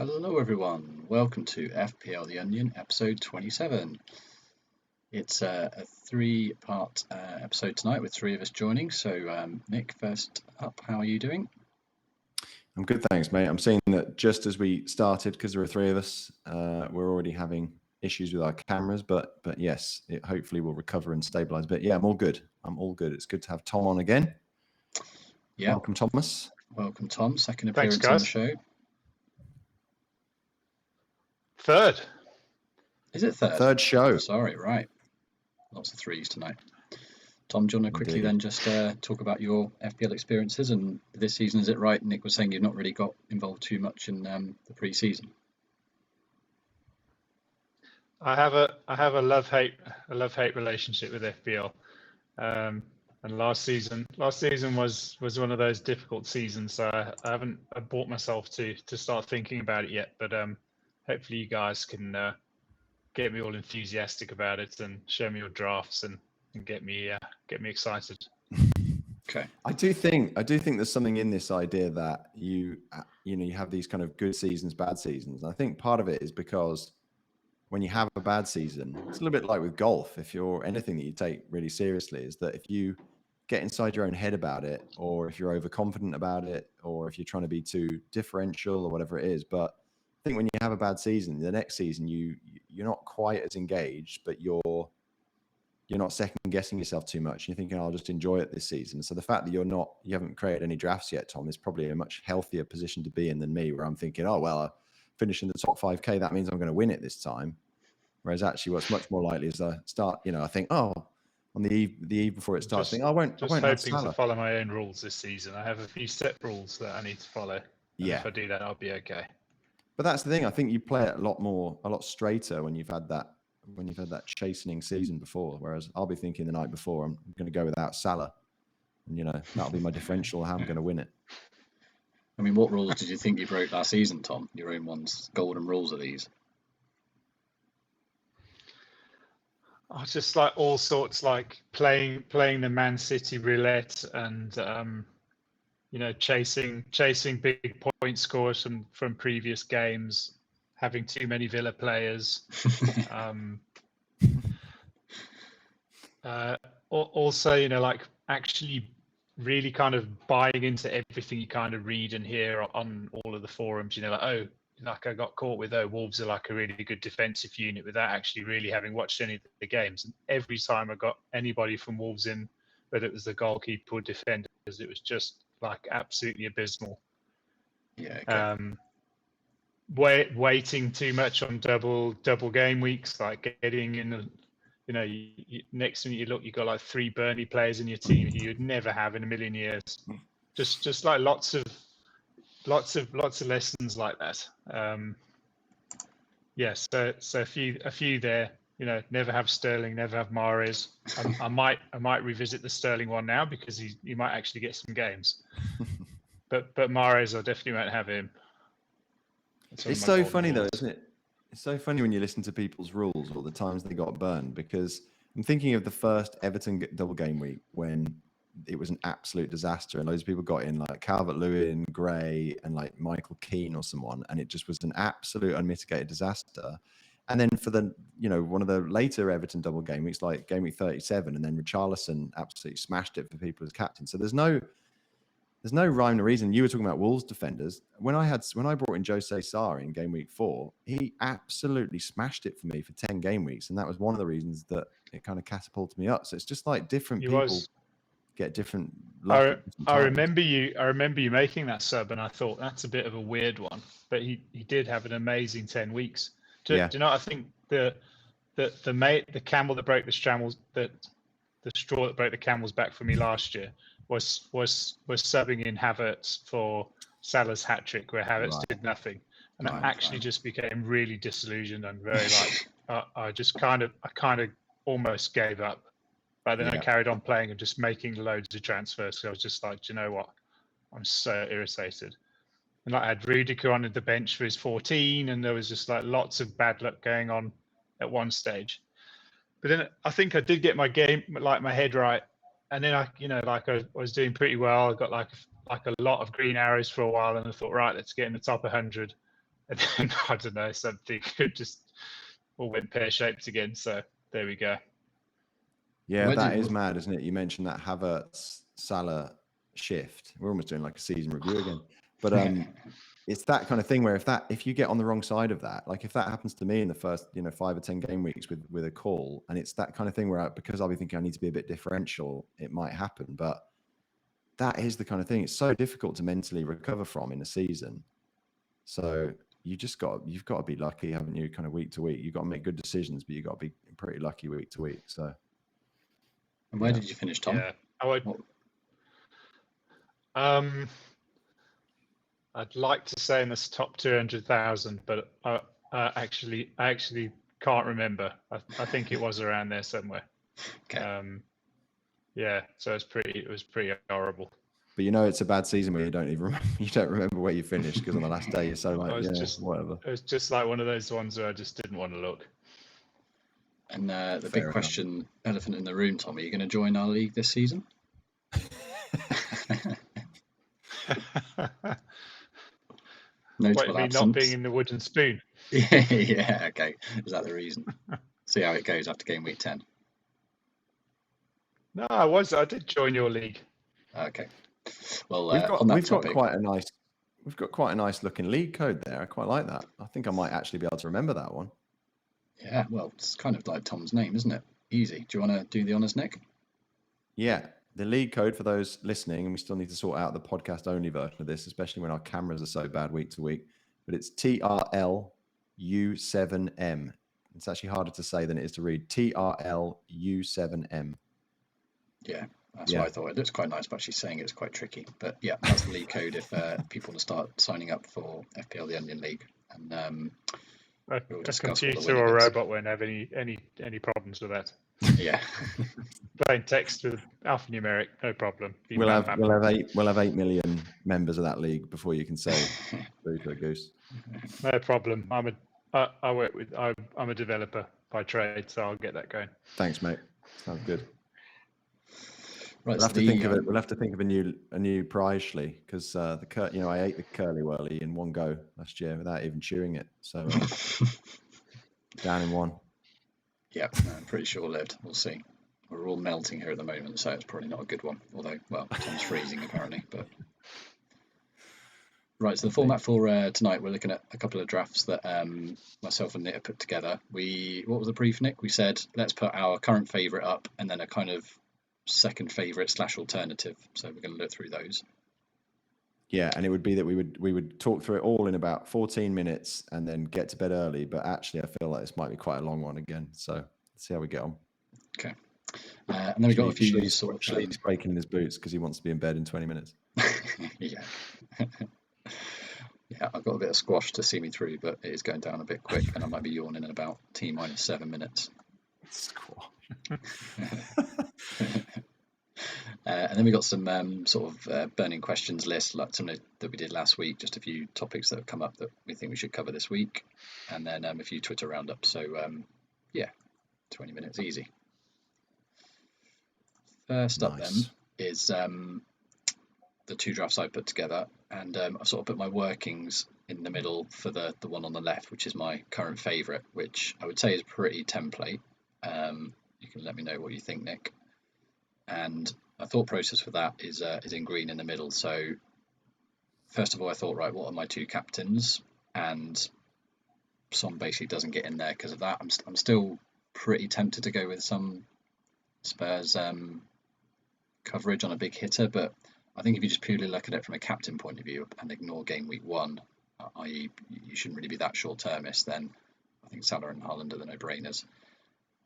Hello everyone, welcome to FPL the Onion, episode 27. It's a three-part episode tonight with three of us joining. So Nick, first up, how are you doing? I'm good, thanks, mate. I'm seeing that just as we started, because there are three of us, we're already having issues with our cameras, but yes, it hopefully will recover and stabilize. But yeah, I'm all good. It's good to have Tom on again. Yeah. Welcome, Thomas. Welcome, Tom. Second appearance on the show. Third. Is it third? Third show. Sorry, right. Lots of threes tonight. Tom, do you want to quickly then just talk about your FPL experiences and this season? Is it right? Nick was saying you've not really got involved too much in the pre-season. I have a love-hate relationship with FPL. And last season was one of those difficult seasons. So I haven't brought myself to start thinking about it yet. But hopefully you guys can get me all enthusiastic about it and show me your drafts and get me excited. Okay. I do think there's something in this idea that you have these kind of good seasons, bad seasons. And I think part of it is because when you have a bad season, it's a little bit like with golf. If you're anything that you take really seriously, is that if you get inside your own head about it, or if you're overconfident about it, or if you're trying to be too differential or whatever it is. But I think when you have a bad season, the next season you're not quite as engaged, but you're not second guessing yourself too much. You're thinking, I'll just enjoy it this season. So the fact that you haven't created any drafts yet, Tom, is probably a much healthier position to be in than me, where I'm thinking, oh, well, finish in the top 5K, that means I'm going to win it this time. Whereas actually what's much more likely is I start, I think, oh, on the eve before it starts, I won't hoping to follow my own rules this season. I have a few set rules that I need to follow. Yeah. If I do that, I'll be okay. But that's the thing. I think you play it a lot straighter when you've had that chastening season before. Whereas I'll be thinking the night before, I'm going to go without Salah. And, that'll be my differential, how I'm going to win it. I mean, what rules did you think you broke last season, Tom? Your own ones, golden rules are these? Oh, just like all sorts, like playing the Man City roulette and chasing big point scores from previous games, having too many Villa players. Also, like actually really kind of buying into everything you kind of read and hear on all of the forums. Like I got caught with, Wolves are like a really good defensive unit without actually really having watched any of the games. And every time I got anybody from Wolves in, whether it was the goalkeeper or defenders, it was just like absolutely abysmal. Yeah. Okay. Waiting too much on double game weeks, like getting in next thing you look, you've got like 3 Burnley players in your team you'd never have in a million years. Just like lots of lessons like that. Yes, so a few there. Never have Sterling, never have Mahrez. I might revisit the Sterling one now because he might actually get some games. But Mahrez, I definitely won't have him. It's so funny though, isn't it? It's so funny when you listen to people's rules or the times they got burned, because I'm thinking of the first Everton double game week when it was an absolute disaster and loads of people got in like Calvert-Lewin, Gray and like Michael Keane or someone, and it just was an absolute unmitigated disaster. And then for the one of the later Everton double game weeks, like game week 37, and then Richarlison absolutely smashed it for people as captain. So there's no rhyme or reason. You were talking about Wolves defenders. When I brought in Jose Sarr in game week 4, he absolutely smashed it for me for 10 game weeks, and that was one of the reasons that it kind of catapulted me up. So it's just like different people get different. I remember you making that sub, and I thought that's a bit of a weird one, but he did have an amazing 10 weeks. Do you know? I think the camel that broke the straw that broke the camel's back for me last year was subbing in Havertz for Salah's hat trick, where Havertz did nothing, and I actually just became really disillusioned and very I kind of almost gave up. But then I carried on playing and just making loads of transfers. So I was just like, do you know what? I'm so irritated. And like I had Rudiger on the bench for his 14, and there was just like lots of bad luck going on at one stage. But then I think I did get my head right, and then I was doing pretty well. I got like a lot of green arrows for a while, and I thought, right, let's get in the top 100. and then I don't know, something could just all went pear-shaped again. So there we go. Yeah, that is mad, isn't it? You mentioned that Havertz Salah shift. We're almost doing like a season review again. But it's that kind of thing where if you get on the wrong side of that, like if that happens to me in the first 5 or 10 game weeks with a call, and it's that kind of thing where because I'll be thinking I need to be a bit differential, it might happen. But that is the kind of thing. It's so difficult to mentally recover from in a season. So you've got to be lucky, haven't you? Kind of week to week, you've got to make good decisions, but you've got to be pretty lucky week to week. So. And where did you finish, Tom? Yeah, I'd like to say in this top 200,000, but I actually can't remember. I think it was around there somewhere. Okay. Yeah, so it was pretty horrible. But it's a bad season where you don't remember where you finished, because on the last day you're so like, whatever. It was just like one of those ones where I just didn't want to look. And the big question, elephant in the room, Tom, are you going to join our league this season? Notable absence. Not being in the wooden spoon. Yeah, okay. Is that the reason? See how it goes after game week 10. No, I did join your league. Okay. Well, we've got quite a nice looking league code there. I quite like that. I think I might actually be able to remember that one. Yeah, well, it's kind of like Tom's name, isn't it? Easy. Do you want to do the honours, Nick? Yeah. The league code for those listening, and we still need to sort out the podcast only version of this, especially when our cameras are so bad week to week. But it's TRLU7M. It's actually harder to say than it is to read. TRLU7M. Yeah, that's what I thought. It looks quite nice, but actually saying it's quite tricky. But yeah, that's the league code if people want to start signing up for FPL the Onion League. And we'll discuss a computer or a robot won't have any problems with that. Yeah. Plain text with alphanumeric, no problem. We'll have 8 million members of that league before you can say boo to a goose. No problem. I'm a developer by trade, so I'll get that going. Thanks, mate. Sounds good. Right, we'll have to think of it. We'll have to think of a new prize, Shlee, because I ate the curly whirly in one go last year without even chewing it. So down in one. Yeah, I'm pretty short-lived. We'll see. We're all melting here at the moment, so it's probably not a good one. Although, well, Tom's freezing apparently. But right, so the format for tonight, we're looking at a couple of drafts that myself and Neto put together. What was the brief, Nick? We said let's put our current favourite up and then a kind of second favourite / alternative. So we're going to look through those. Yeah, and it would be that we would talk through it all in about 14 minutes and then get to bed early. But actually, I feel like this might be quite a long one again. So let's see how we get on. Okay. And then we've got a few Shlee's breaking in his boots because he wants to be in bed in 20 minutes. Yeah. Yeah, I've got a bit of squash to see me through, but it is going down a bit quick, and I might be yawning in about T-minus 7 minutes. Squash. And then we got some sort of burning questions list, like some that we did last week, just a few topics that have come up that we think we should cover this week, and then a few Twitter roundups. So, 20 minutes easy. First up then is the two drafts I put together, and I've sort of put my workings in the middle for the one on the left, which is my current favourite, which I would say is pretty template. You can let me know what you think, Nick. And my thought process for that is in green in the middle. So first of all, I thought, right, what are my two captains? And Son basically doesn't get in there because of that. I'm still pretty tempted to go with some Spurs coverage on a big hitter, but I think if you just purely look at it from a captain point of view and ignore game week 1, i.e. you shouldn't really be that short-termist, then I think Salah and Haaland are the no-brainers.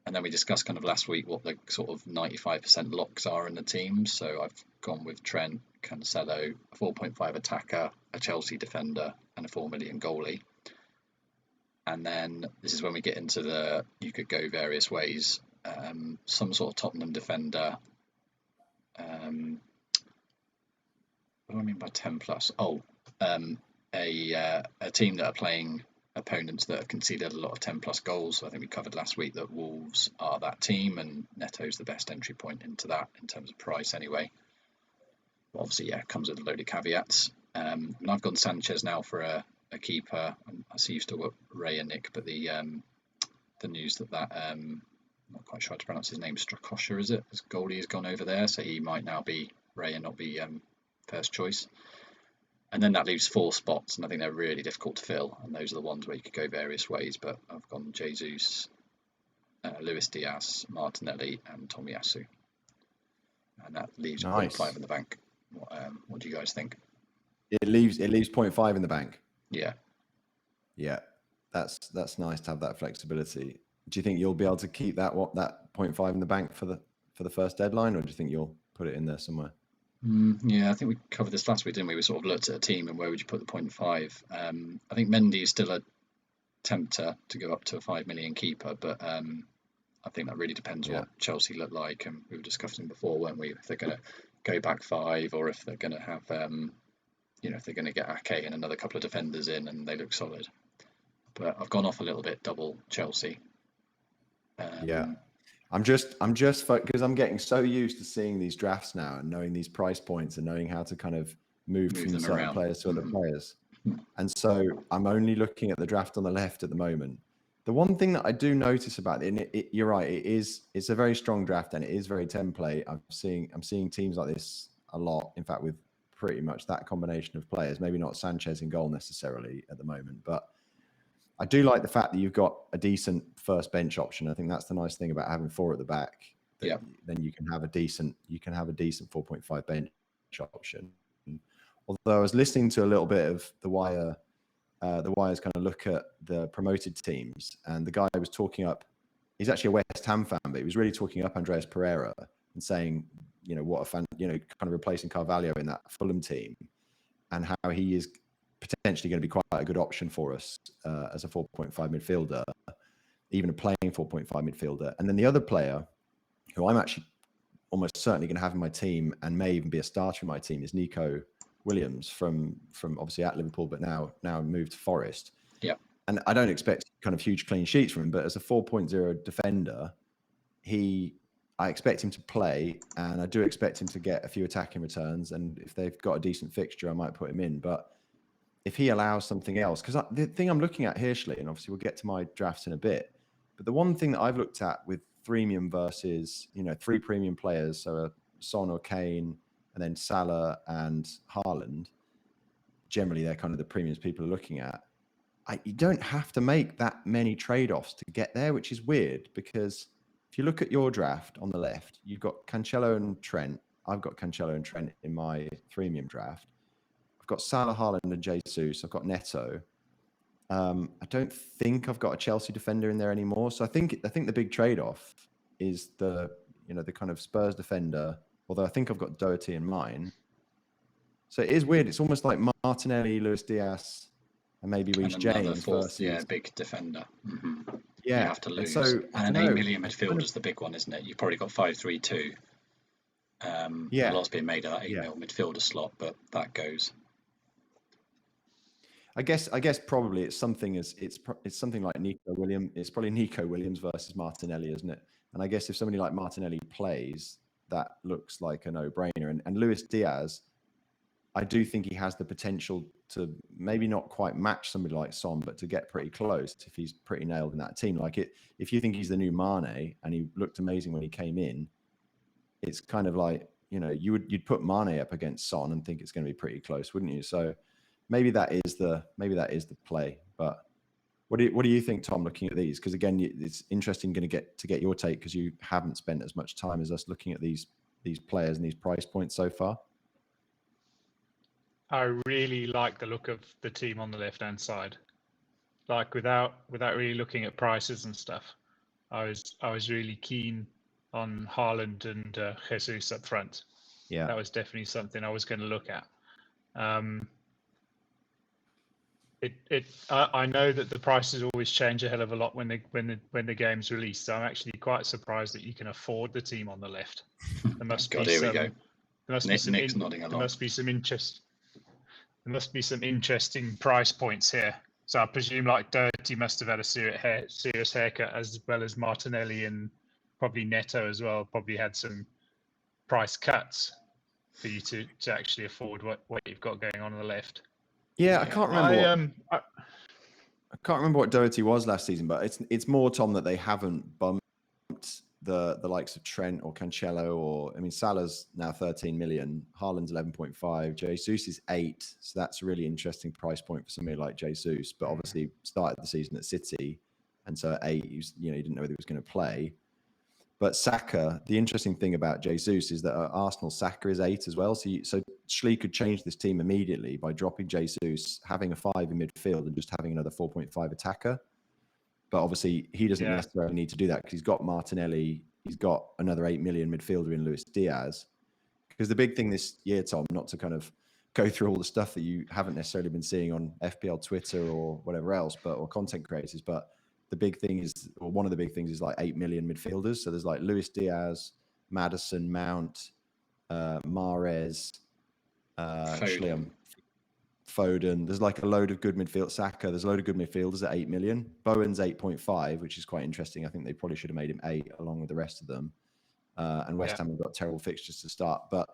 And then we discussed kind of last week what the sort of 95% locks are in the team. So I've gone with Trent, Cancelo, a 4.5 attacker, a Chelsea defender, and a 4 million goalie. And then this is when we get into you could go various ways. Some sort of Tottenham defender. What do I mean by 10 plus? A team that are playing opponents that have conceded a lot of 10 plus goals. So I think we covered last week that Wolves are that team, and Neto's the best entry point into that in terms of price anyway. But obviously, yeah, it comes with a load of caveats. And I've gone Sanchez now for a a keeper. I see you still got Ray and Nick, but the news that I'm not quite sure how to pronounce his name, Strakosha, is it? His goalie has gone over there, so he might now be Ray and not be first choice. And then that leaves 4 spots, and I think they're really difficult to fill. And those are the ones where you could go various ways. But I've gone Jesus, Luis Diaz, Martinelli, and Tomiyasu. And that leaves 0.5 in the bank. What do you guys think? It leaves 0.5 in the bank. Yeah. Yeah, that's nice to have that flexibility. Do you think you'll be able to keep that 0.5 in the bank for the first deadline, or do you think you'll put it in there somewhere? Yeah, I think we covered this last week, didn't we? We sort of looked at a team and where would you put the 0.5. I think Mendy is still a tempter to go up to a 5 million keeper, but I think that really depends what Chelsea look like. And we were discussing before, weren't we? If they're going to go back 5, or if they're going to have, if they're going to get Ake and another couple of defenders in and they look solid. But I've gone off a little bit, double Chelsea. I'm just because I'm getting so used to seeing these drafts now and knowing these price points and knowing how to kind of move from certain around. Players to other players. And so I'm only looking at the draft on the left at the moment. The one thing that I do notice about it, you're right, it's a very strong draft and it is very template. I'm seeing teams like this a lot. In fact, with pretty much that combination of players, maybe not Sanchez in goal necessarily at the moment, but I do like the fact that you've got a decent first bench option. I think that's the nice thing about having 4 at the back. Yeah. Then you can have a decent 4.5 bench option. Although I was listening to a little bit of the Wire's kind of look at the promoted teams, and the guy was talking up. He's actually a West Ham fan, but he was really talking up Andreas Pereira and saying, what a fan, kind of replacing Carvalho in that Fulham team, and how he is potentially going to be quite a good option for us as a 4.5 midfielder, even a playing 4.5 midfielder. And then the other player, who I'm actually almost certainly going to have in my team and may even be a starter in my team, is Neto Williams from obviously at Liverpool, but now moved to Forest. Yeah. And I don't expect kind of huge clean sheets from him, but as a 4.0 defender, I expect him to play, and I do expect him to get a few attacking returns. And if they've got a decent fixture, I might put him in. But if he allows something else, because the thing I'm looking at here, Shlee, and obviously we'll get to my drafts in a bit, but the one thing that I've looked at with freemium versus, 3 premium players, so Son or Kane, and then Salah and Haaland, generally they're kind of the premiums people are looking at. You don't have to make that many trade-offs to get there, which is weird, because if you look at your draft on the left, you've got Cancelo and Trent. I've got Cancelo and Trent in my freemium draft. I've got Salah, Haaland, and Jesus. I've got Neto. I don't think I've got a Chelsea defender in there anymore. So I think the big trade-off is the kind of Spurs defender. Although I think I've got Doherty in mine. So it is weird. It's almost like Martinelli, Luis Diaz, and maybe Reece James 4th, versus big defender. Mm-hmm. Yeah, you have to lose. And, so, and an 8 million midfielder is the big one, isn't it? You've probably got 5-3-2. A lot's been made of that 8 mil midfielder slot, but that goes. I guess probably it's something like Nico Williams. It's probably Nico Williams versus Martinelli, isn't it? And I guess if somebody like Martinelli plays, that looks like a no-brainer. And Luis Diaz, I do think he has the potential to maybe not quite match somebody like Son, but to get pretty close if he's pretty nailed in that team. Like if you think he's the new Mane and he looked amazing when he came in, it's kind of like, you'd put Mane up against Son and think it's going to be pretty close, wouldn't you? So maybe that is the play. But what do you think, Tom, looking at these? Because again, it's interesting to get your take, because you haven't spent as much time as us looking at these players and these price points so far. I really like the look of the team on the left-hand side. Like without really looking at prices and stuff, I was really keen on Haaland and Jesus up front. Yeah, that was definitely something I was going to look at. I know that the prices always change a hell of a lot when the game's released. So I'm actually quite surprised that you can afford the team on the left. There must be here some. we go. There must Nick's nodding along. There must be some interest. There must be some interesting price points here. So I presume like Doherty must have had a serious haircut, as well as Martinelli and probably Neto as well. Probably had some price cuts for you to actually afford what you've got going on the left. Yeah, I can't remember. I I can't remember what Doherty was last season, but it's more, Tom, that they haven't bumped the likes of Trent or Cancelo, or I mean, Salah's now 13 million, Haaland's 11.5, Jesus is 8, so that's a really interesting price point for somebody like Jesus. But obviously started the season at City, and so at 8, you didn't know whether he was going to play. But Saka, the interesting thing about Jesus is that at Arsenal, Saka is 8 as well. So Shlee could change this team immediately by dropping Jesus, having a 5 in midfield, and just having another 4.5 attacker. But obviously, he doesn't necessarily need to do that because he's got Martinelli. He's got another 8 million midfielder in Luis Diaz. Because the big thing this year, Tom, not to kind of go through all the stuff that you haven't necessarily been seeing on FPL Twitter or whatever else, or content creators, but the big thing is, or one of the big things is like 8 million midfielders. So there's like Luis Diaz, Maddison, Mount, Mahrez, Foden. There's like a load of good midfield. Saka. There's a load of good midfielders at 8 million. Bowen's 8.5, which is quite interesting. I think they probably should have made him 8 along with the rest of them. And West Ham have got terrible fixtures to start, but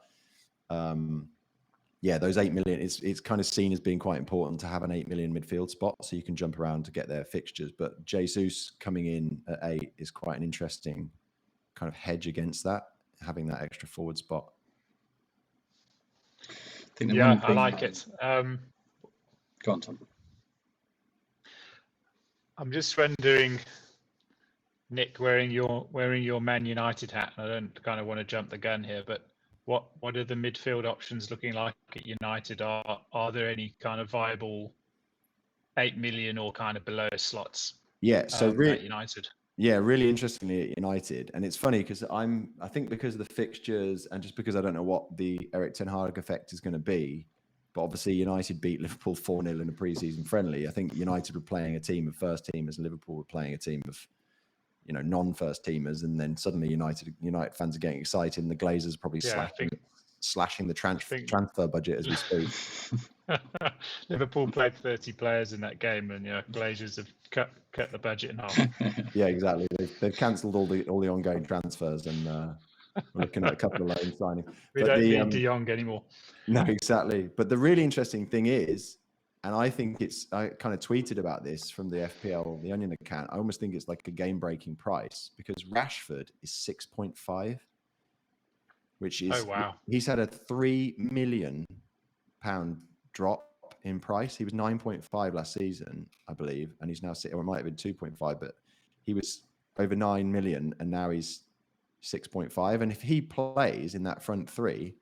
those 8 million, it's kind of seen as being quite important to have an 8 million midfield spot so you can jump around to get their fixtures. But Jesus coming in at 8 is quite an interesting kind of hedge against that, having that extra forward spot. I like it. Go on, Tom. I'm just wondering, Nick, wearing your Man United hat. I don't kind of want to jump the gun here, but what are the midfield options looking like at United? Are there any kind of viable 8 million or kind of below slots? Yeah, so at United. Yeah, really interestingly at United, and it's funny because I think because of the fixtures and just because I don't know what the Erik ten Hag effect is going to be, but obviously United beat Liverpool 4-0 in a pre-season friendly. I think United were playing a team of first teamers, and Liverpool were playing a team of non-first teamers, and then suddenly United fans are getting excited, and the Glazers probably slashing the transfer budget as we speak. Liverpool played 30 players in that game, and Glazers have cut the budget in half. Yeah, exactly. They've cancelled all the ongoing transfers, and we're looking at a couple of loan signings. We don't need De Jong anymore. No, exactly. But the really interesting thing is, and I think I kind of tweeted about this from the FPL the Onion account. I almost think it's like a game-breaking price because Rashford is 6.5, which is he's had a £3 million drop in price. He was 9.5 last season, I believe, and he's now or it might have been 2.5, but he was over 9 million and now he's 6.5. And if he plays in that front three,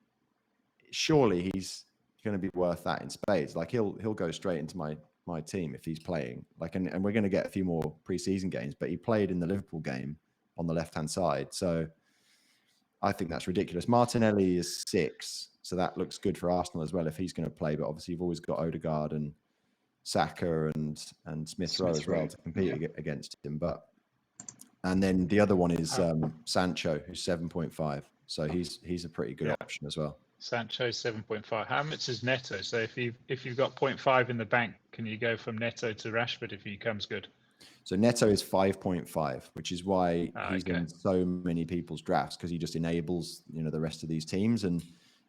surely he's going to be worth that in spades. Like he'll go straight into my team if he's playing. Like, and we're going to get a few more preseason games, but he played in the Liverpool game on the left-hand side. So I think that's ridiculous. Martinelli is 6, so that looks good for Arsenal as well if he's going to play. But obviously, you've always got Odegaard and Saka and Smith Rowe as well to compete against him. And then the other one is Sancho, who's 7.5. So he's a pretty good option as well. Sancho 7.5. How much is Neto? So if you've got 0.5 in the bank, can you go from Neto to Rashford if he comes good? So Neto is 5.5, which is why he's in so many people's drafts, because he just enables the rest of these teams. And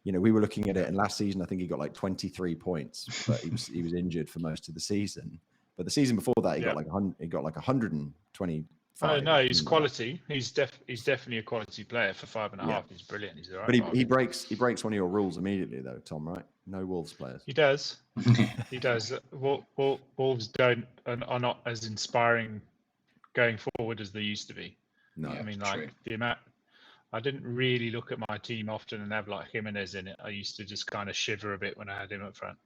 we were looking at it, and last season I think he got like 23 points, but he was injured for most of the season. But the season before that he got like 120. Oh no, he's quality. He's definitely a quality player for 5.5. He's brilliant. He's all right. But he breaks one of your rules immediately though, Tom. Right? No Wolves players. He does. He does. Wolves are not as inspiring going forward as they used to be. No, I mean, like the amount. I didn't really look at my team often and have like Jimenez in it. I used to just kind of shiver a bit when I had him up front.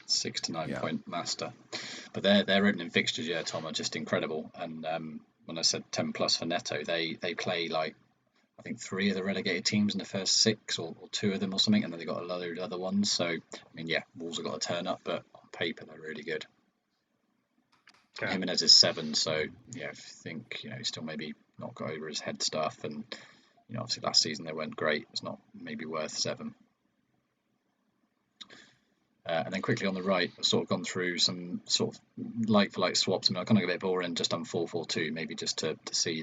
6 to 9 point master, but their opening fixtures, Tom, are just incredible. And when I said 10 plus for Neto, they play like I think 3 of the relegated teams in the first 6 or 2 of them or something, and then they got a load of other ones. So I mean, Wolves have got to turn up, but on paper they're really good. Okay. Jimenez is 7, so if you think he's still maybe not got over his head stuff, and obviously last season they weren't great. It's not maybe worth 7. And then quickly on the right, I've sort of gone through some sort of like-for-like swaps. I mean, I kind of get a bit boring just on 4-4-2, maybe just to see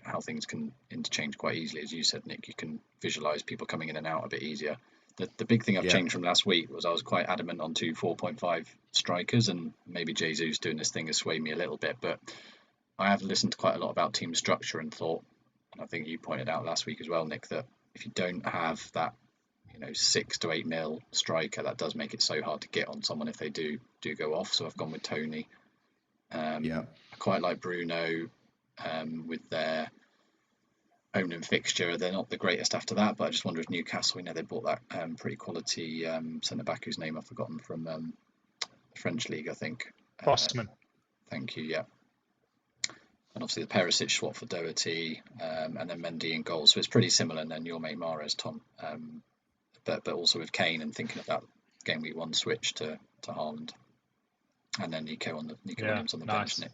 how things can interchange quite easily. As you said, Nick, you can visualise people coming in and out a bit easier. The big thing I've changed from last week was I was quite adamant on 2 4.5 strikers, and maybe Jesus doing this thing has swayed me a little bit, but I have listened quite a lot about team structure and thought, and I think you pointed out last week as well, Nick, that if you don't have that 6 to 8 mil striker, that does make it so hard to get on someone if they do go off. So I've gone with Tony. I quite like Bruno with their Onion fixture. They're not the greatest after that, but I just wonder if Newcastle, they bought that pretty quality centre back whose name I've forgotten from the French league, I think. Postman. Thank you. Yeah. And obviously the Perisic swap for Doherty, and then Mendy in goal. So it's pretty similar. And then your mate Mahrez, Tom, but also with Kane, and thinking of that game week 1 switch to Haaland, and then Nico Williams on the bench. Nick.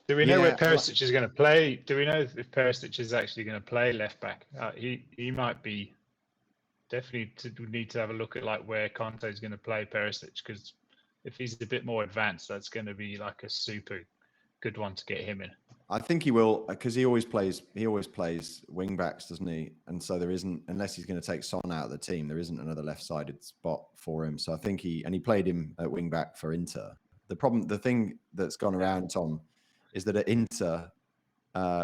Do we know where Perisic is going to play? Do we know if Perisic is actually going to play left back? He might be. Definitely need to have a look at like where Conte is going to play Perisic, because if he's a bit more advanced, that's going to be like a super good one to get him in. I think he will, because he always plays wing backs, doesn't he? And so there isn't, unless he's going to take Son out of the team, there isn't another left-sided spot for him. So I think he played him at wing back for Inter. The thing that's gone around, Tom, is that at Inter,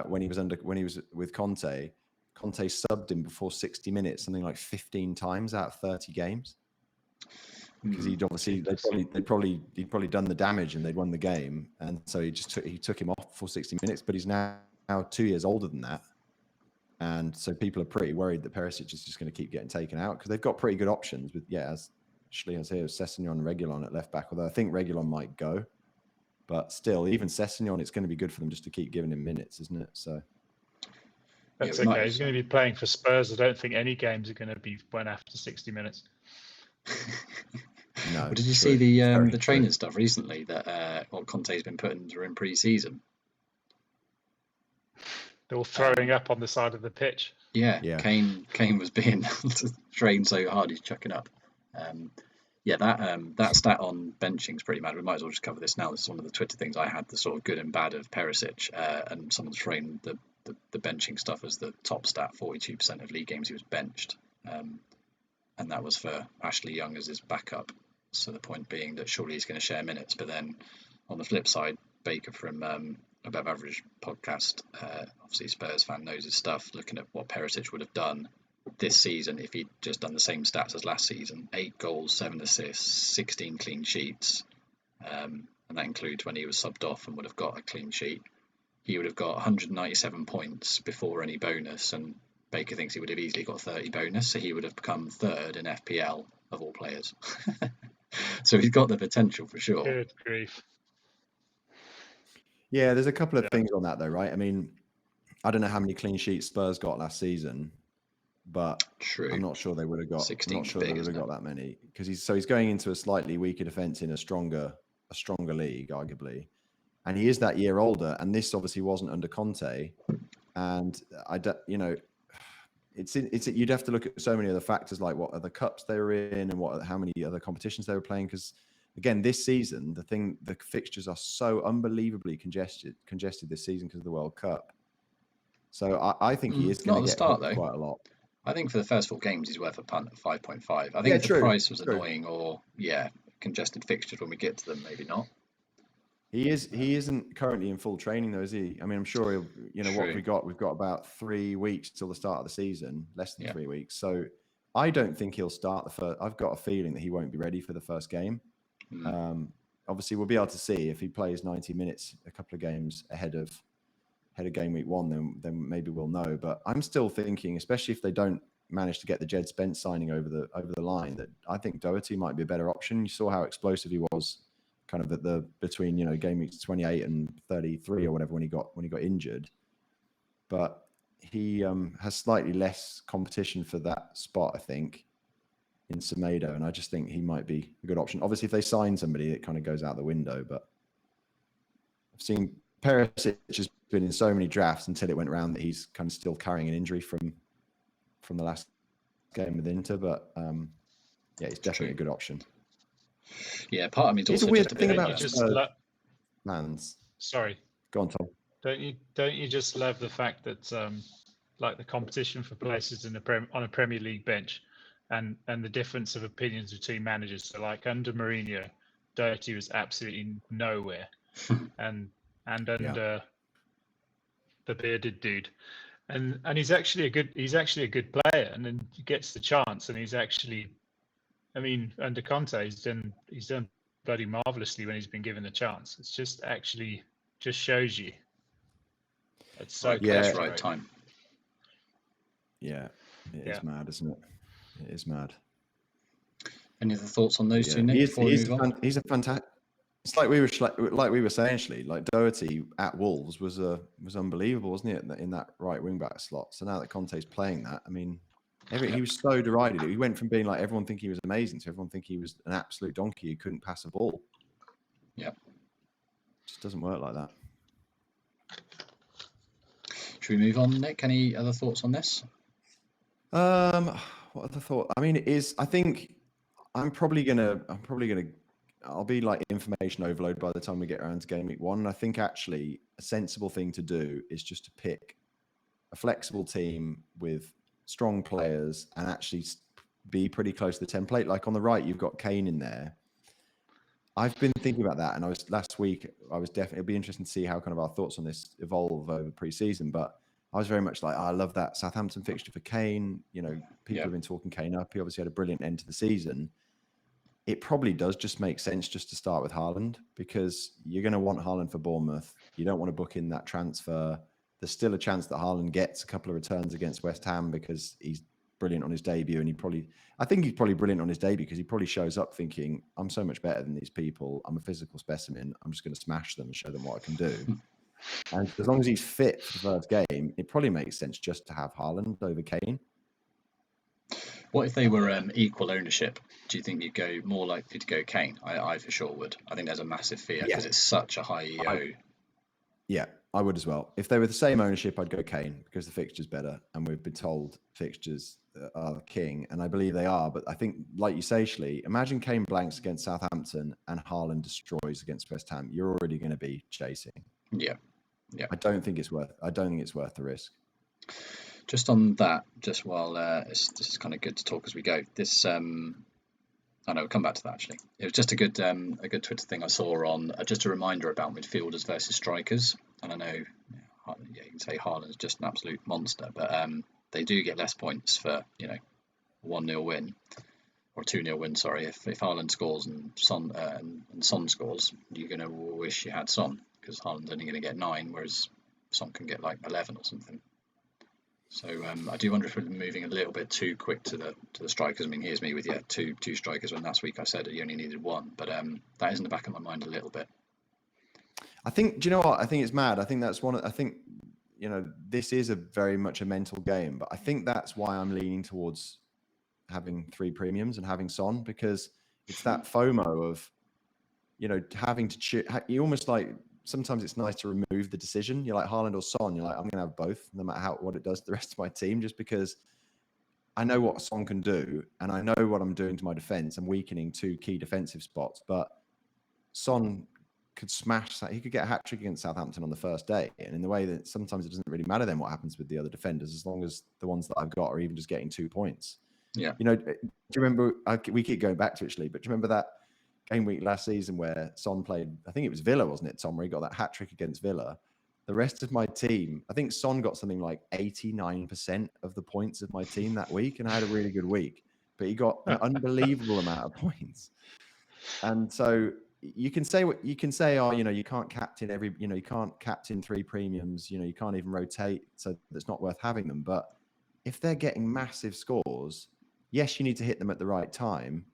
when he was with Conte subbed him before 60 minutes, something like 15 times out of 30 games. Because he'd probably done the damage and they'd won the game, and so he took him off for 60 minutes. But he's now 2 years older than that, and so people are pretty worried that Perisic is just going to keep getting taken out, because they've got pretty good options with as Shlee has here, Sessegnon and Reguilon at left back. Although I think Reguilon might go, but still, even Sessegnon, it's going to be good for them just to keep giving him minutes, isn't it? So that's okay. He's going to be playing for Spurs. I don't think any games are going to be won after 60 minutes. No. Well, did you see the training stuff recently that what Conte's been putting during pre-season? They're all throwing up on the side of the pitch. Yeah. Kane was being trained so hard he's chucking up. That stat on benching is pretty mad. We might as well just cover this now. This is one of the Twitter things I had, the sort of good and bad of Perisic, and someone's framed the benching stuff as the top stat. 42% of league games he was benched, and that was for Ashley Young as his backup. So the point being that surely he's going to share minutes. But then on the flip side, Baker from Above Average podcast, obviously Spurs fan, knows his stuff, looking at what Perisic would have done this season if he'd just done the same stats as last season: 8 goals, 7 assists, 16 clean sheets, and that includes when he was subbed off and would have got a clean sheet. He would have got 197 points before any bonus, and Baker thinks he would have easily got 30 bonus, so he would have become 3rd in FPL of all players. So he's got the potential for sure. Good grief. Yeah, there's a couple of things on that though, right? I mean, I don't know how many clean sheets Spurs got last season, but I'm not sure they would have got. I'm not sure they would have got that many, because he's going into a slightly weaker defense in a stronger league, arguably, and he is that year older. And this obviously wasn't under Conte, and you'd have to look at so many other factors, like what other cups they were in and how many other competitions they were playing. Because again, this season, the fixtures are so unbelievably congested this season because of the World Cup. So I think he is going to get quite a lot. I think for the first 4 games, he's worth a punt at 5.5. I think if the price was annoying, or congested fixtures when we get to them, maybe not. He isn't currently in full training though, is he? I mean, I'm sure he'll. What we've got about 3 weeks till the start of the season, less than 3 weeks. So I don't think he'll start the first. I've got a feeling that he won't be ready for the first game. Obviously, we'll be able to see if he plays 90 minutes a couple of games ahead of game week 1. Then maybe we'll know. But I'm still thinking, especially if they don't manage to get the Jed Spence signing over the line, that I think Doherty might be a better option. You saw how explosive he was, kind of between game weeks 28 and 33 or whatever when he got injured. But he has slightly less competition for that spot, I think, in Semedo, and I just think he might be a good option. Obviously, if they sign somebody, it kind of goes out the window. But I've seen Perisic has been in so many drafts until it went around that he's kind of still carrying an injury from the last game with Inter. But he's definitely a good option. Yeah, part of me is also a weird just a thing bit about Mans. Sorry, go on, Tom. Don't you just love the fact that like the competition for places in the on a Premier League bench, and the difference of opinions between managers. So like under Mourinho, Doherty was absolutely nowhere, and under the bearded dude, and he's actually a good player, and then he gets the chance, and he's actually, I mean, under Conte, he's done bloody marvelously when he's been given the chance. It's just actually just shows you. It's so right place, right time. Yeah, it is mad, isn't it? It is mad. Any other thoughts on those two, Nick? He's a fantastic. It's like we were saying, Shlee, like Doherty at Wolves was unbelievable, wasn't it? In that right wing back slot. So now that Conte's playing that, I mean, he was so derided. He went from being like everyone think he was amazing to everyone think he was an absolute donkey who couldn't pass a ball. Yeah, just doesn't work like that. Should we move on, Nick? Any other thoughts on this? What other thought? I mean, I think I'll be like information overload by the time we get around to game week 1. And I think actually a sensible thing to do is just to pick a flexible team with strong players and actually be pretty close to the template. Like on the right, you've got Kane in there. I've been thinking about that, and it'll be interesting to see how kind of our thoughts on this evolve over pre-season. But I was very much like, I love that Southampton fixture for Kane. You know, people have been talking Kane up. He obviously had a brilliant end to the season. It probably does just make sense just to start with Haaland, because you're going to want Haaland for Bournemouth. You don't want to book in that transfer. There's still a chance that Haaland gets a couple of returns against West Ham because he's brilliant on his debut. And I think he's probably brilliant on his debut because he probably shows up thinking, I'm so much better than these people. I'm a physical specimen. I'm just going to smash them and show them what I can do. And as long as he's fit for the first game, it probably makes sense just to have Haaland over Kane. What if they were equal ownership? Do you think you'd go more likely to go Kane? I for sure would. I think there's a massive fear because it's such a high EO. I would as well. If they were the same ownership, I'd go Kane because the fixture's better, and we've been told fixtures are king, and I believe they are. But I think, like you say, Shlee, imagine Kane blanks against Southampton and Haaland destroys against West Ham. You're already going to be chasing. Yeah. I don't think it's worth the risk. Just on that, just while this is kind of good to talk as we go. This, I know we'll come back to that actually. It was just a good Twitter thing I saw on just a reminder about midfielders versus strikers. And I know, you can say Haaland's just an absolute monster, but they do get less points for 1-0 win or 2-0 win. Sorry, if Haaland scores and Son scores, you're going to wish you had Son because Haaland's only going to get 9, whereas Son can get like 11 or something. So I do wonder if we're moving a little bit too quick to the strikers. I mean, here's me with two strikers when last week I said you only needed 1, but that is in the back of my mind a little bit. I think, do you know what? I think it's mad. I think that's this is a very much a mental game, but I think that's why I'm leaning towards having 3 premiums and having Son, because it's that FOMO of, having to choose. You almost like, sometimes it's nice to remove the decision. You're like Haaland or Son. You're like, I'm going to have both, no matter what it does to the rest of my team, just because I know what Son can do, and I know what I'm doing to my defense. I'm weakening 2 key defensive spots, but Son could smash that. He could get a hat-trick against Southampton on the first day, and in the way that sometimes it doesn't really matter then what happens with the other defenders, as long as the ones that I've got are even just getting 2 points. Yeah. Do you remember? We keep going back to it, Shlee, but do you remember that game week last season where Son played? I think it was Villa, wasn't it, Tom? Where he got that hat-trick against Villa. The rest of my team, I think Son got something like 89% of the points of my team that week, and I had a really good week. But he got an unbelievable amount of points. And so you can say what you can say. Oh, you can't captain you can't captain 3 premiums. You can't even rotate, so it's not worth having them. But if they're getting massive scores, yes, you need to hit them at the right time.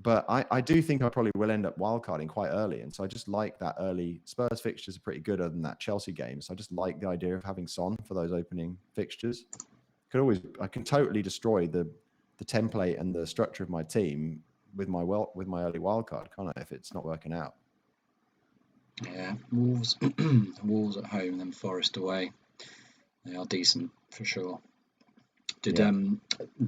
But I do think I probably will end up wildcarding quite early. And so I just like that early. Spurs fixtures are pretty good other than that Chelsea game. So I just like the idea of having Son for those opening fixtures. I can totally destroy the template and the structure of my team with my early wildcard, can't I, if it's not working out? Yeah, Wolves Wolves at home, then Forest away. They are decent for sure.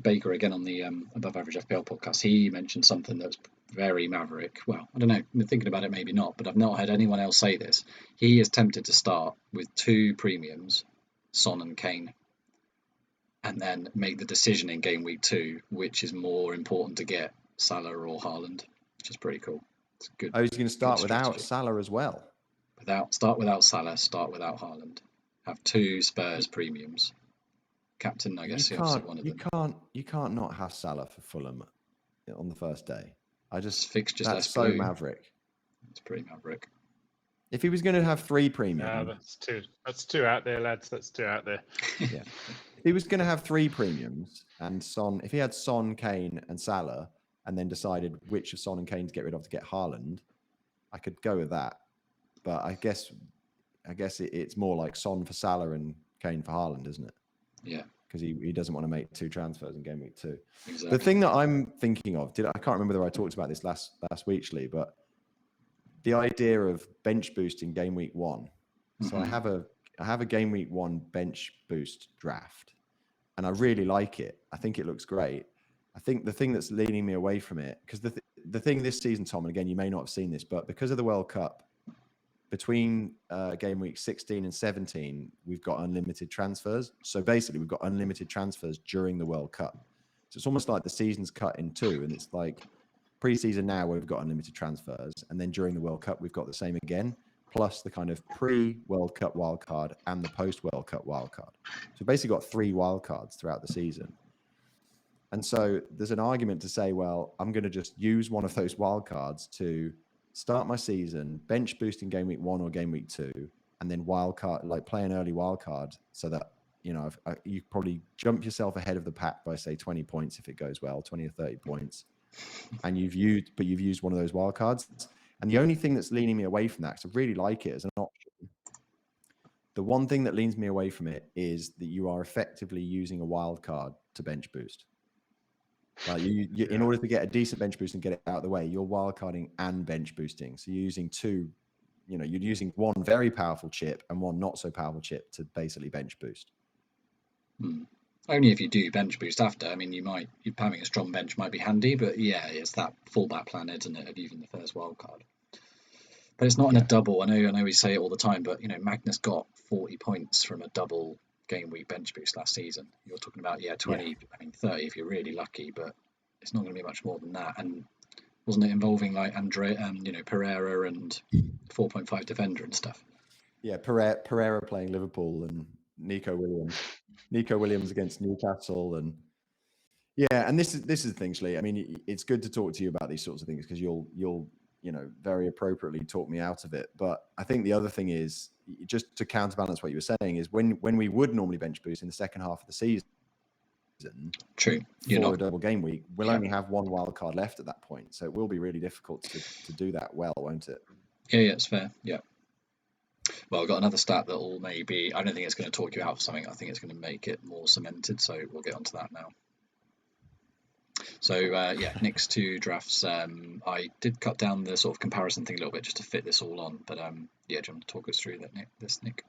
Baker again on the Above Average FPL podcast, he mentioned something that's very maverick. Well, I don't know, I'm thinking about it, maybe not, but I've not heard anyone else say this. He is tempted to start with 2 premiums, Son and Kane, and then make the decision in game week 2, which is more important to get, Salah or Haaland, which is pretty cool. It's good. Oh, he's going to start without Salah as well. Start without Salah, start without Haaland. Have 2 Spurs premiums. Captain, I guess, one of them. You can't not have Salah for Fulham on the first day. Fixtures that's less so blue. Maverick. It's pretty Maverick. If he was going to have 3 premium, that's two out there, lads. That's 2 out there. Yeah. If he was going to have 3 premiums and Son, if he had Son, Kane, and Salah, and then decided which of Son and Kane to get rid of to get Haaland, I could go with that. But I guess it's more like Son for Salah and Kane for Haaland, isn't it? Yeah. Because he doesn't want to make 2 transfers in game week 2. Exactly. The thing that I'm thinking of, I can't remember whether I talked about this last week, Shlee, but the idea of bench boost in game week 1. Mm-hmm. So I have a game week 1 bench boost draft, and I really like it. I think it looks great. I think the thing that's leaning me away from it, because the thing this season, Tom, and again, you may not have seen this, but because of the World Cup, between game week 16 and 17, we've got unlimited transfers. So basically, we've got unlimited transfers during the World Cup. So it's almost like the season's cut in 2, and it's like pre-season now where we've got unlimited transfers, and then during the World Cup, we've got the same again, plus the kind of pre-World Cup wildcard and the post-World Cup wildcard. So we've basically got 3 wildcards throughout the season. And so there's an argument to say, well, I'm going to just use one of those wildcards to start my season, bench boost in game week 1 or game week 2, and then wildcard, like play an early wildcard, so that you probably jump yourself ahead of the pack by say 20 points if it goes well, 20 or 30 points, and you've used one of those wildcards. And the only thing that's leaning me away from that, because I really like it as an option, the one thing that leans me away from it is that you are effectively using a wildcard to bench boost. Like in order to get a decent bench boost and get it out of the way, you're wildcarding and bench boosting. So you're using 2, you're using one very powerful chip and one not so powerful chip to basically bench boost. Only if you do bench boost after. I mean, having a strong bench might be handy, but yeah, it's that fallback plan, isn't it, of even the first wildcard. But it's not in a double. I know we say it all the time, but Magnus got 40 points from a double game week bench boost last season. You're talking about 20, yeah. I mean 30 if you're really lucky, but it's not going to be much more than that. And wasn't it involving like Pereira and 4.5 defender and stuff? Yeah, Pereira playing Liverpool and Nico Williams against Newcastle, and and this is the thing, Shlee. I mean, it's good to talk to you about these sorts of things because you'll very appropriately talk me out of it. But I think the other thing is, just to counterbalance what you were saying, is when we would normally bench boost in the second half of the season, true, for a double game week, we'll only have 1 wild card left at that point. So it will be really difficult to do that well, won't it? Yeah, it's fair. Yeah. Well, I've got another stat that will maybe, I don't think it's going to talk you out of something. I think it's going to make it more cemented. So we'll get onto that now. So Nick's 2 drafts. I did cut down the sort of comparison thing a little bit just to fit this all on. But do you want to talk us through that, Nick?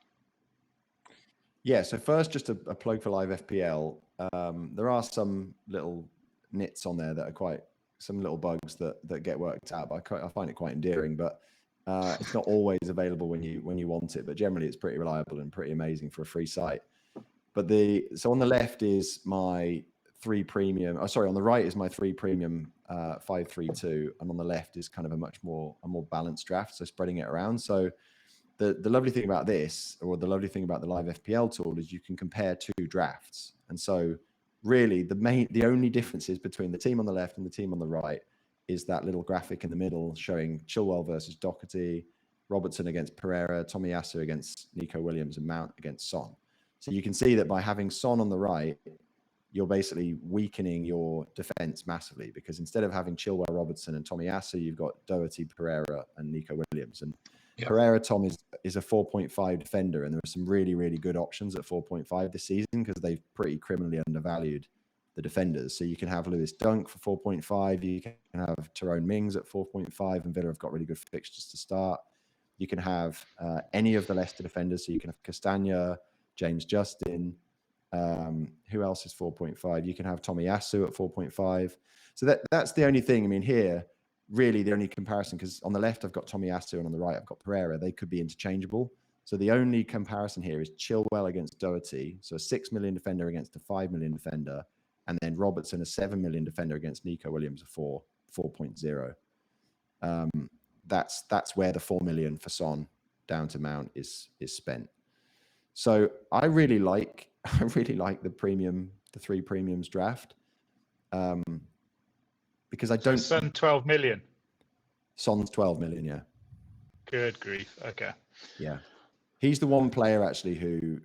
Yeah. So first, just a plug for live FPL. There are some little nits on there that are some little bugs that get worked out. But I find it quite endearing. But it's not always available when you want it. But generally, it's pretty reliable and pretty amazing for a free site. But so on the left is my 3 premium. On the right is my 3 premium 5-3-2, and on the left is kind of a more balanced draft. So spreading it around. So the lovely thing about this, or the lovely thing about the live FPL tool, is you can compare 2 drafts. And so really the only differences between the team on the left and the team on the right is that little graphic in the middle showing Chilwell versus Doherty, Robertson against Pereira, Tomiyasu against Nico Williams, and Mount against Son. So you can see that by having Son on the right, you're basically weakening your defense massively, because instead of having Chilwell, Robertson, and Tomiyasu, you've got Doherty, Pereira, and Nico Williams. And Pereira, Tom, is a 4.5 defender, and there are some really, really good options at 4.5 this season because they've pretty criminally undervalued the defenders. So you can have Lewis Dunk for 4.5, you can have Tyrone Mings at 4.5, and Villa have got really good fixtures to start. You can have any of the Leicester defenders, so you can have Castagna, James Justin. Who else is 4.5? You can have Tomiyasu at 4.5. So that's the only thing. I mean, here, really the only comparison, because on the left I've got Tomiyasu and on the right I've got Pereira. They could be interchangeable. So the only comparison here is Chilwell against Doherty. So a 6 million defender against a 5 million defender. And then Robertson, a 7 million defender against Nico Williams, a 4.0. That's where the 4 million for Son down to Mount is spent. So I really like the 3 premiums draft. Because I don't. Son 12 million. Son's 12 million, yeah. Good grief. Okay. Yeah. He's the one player actually who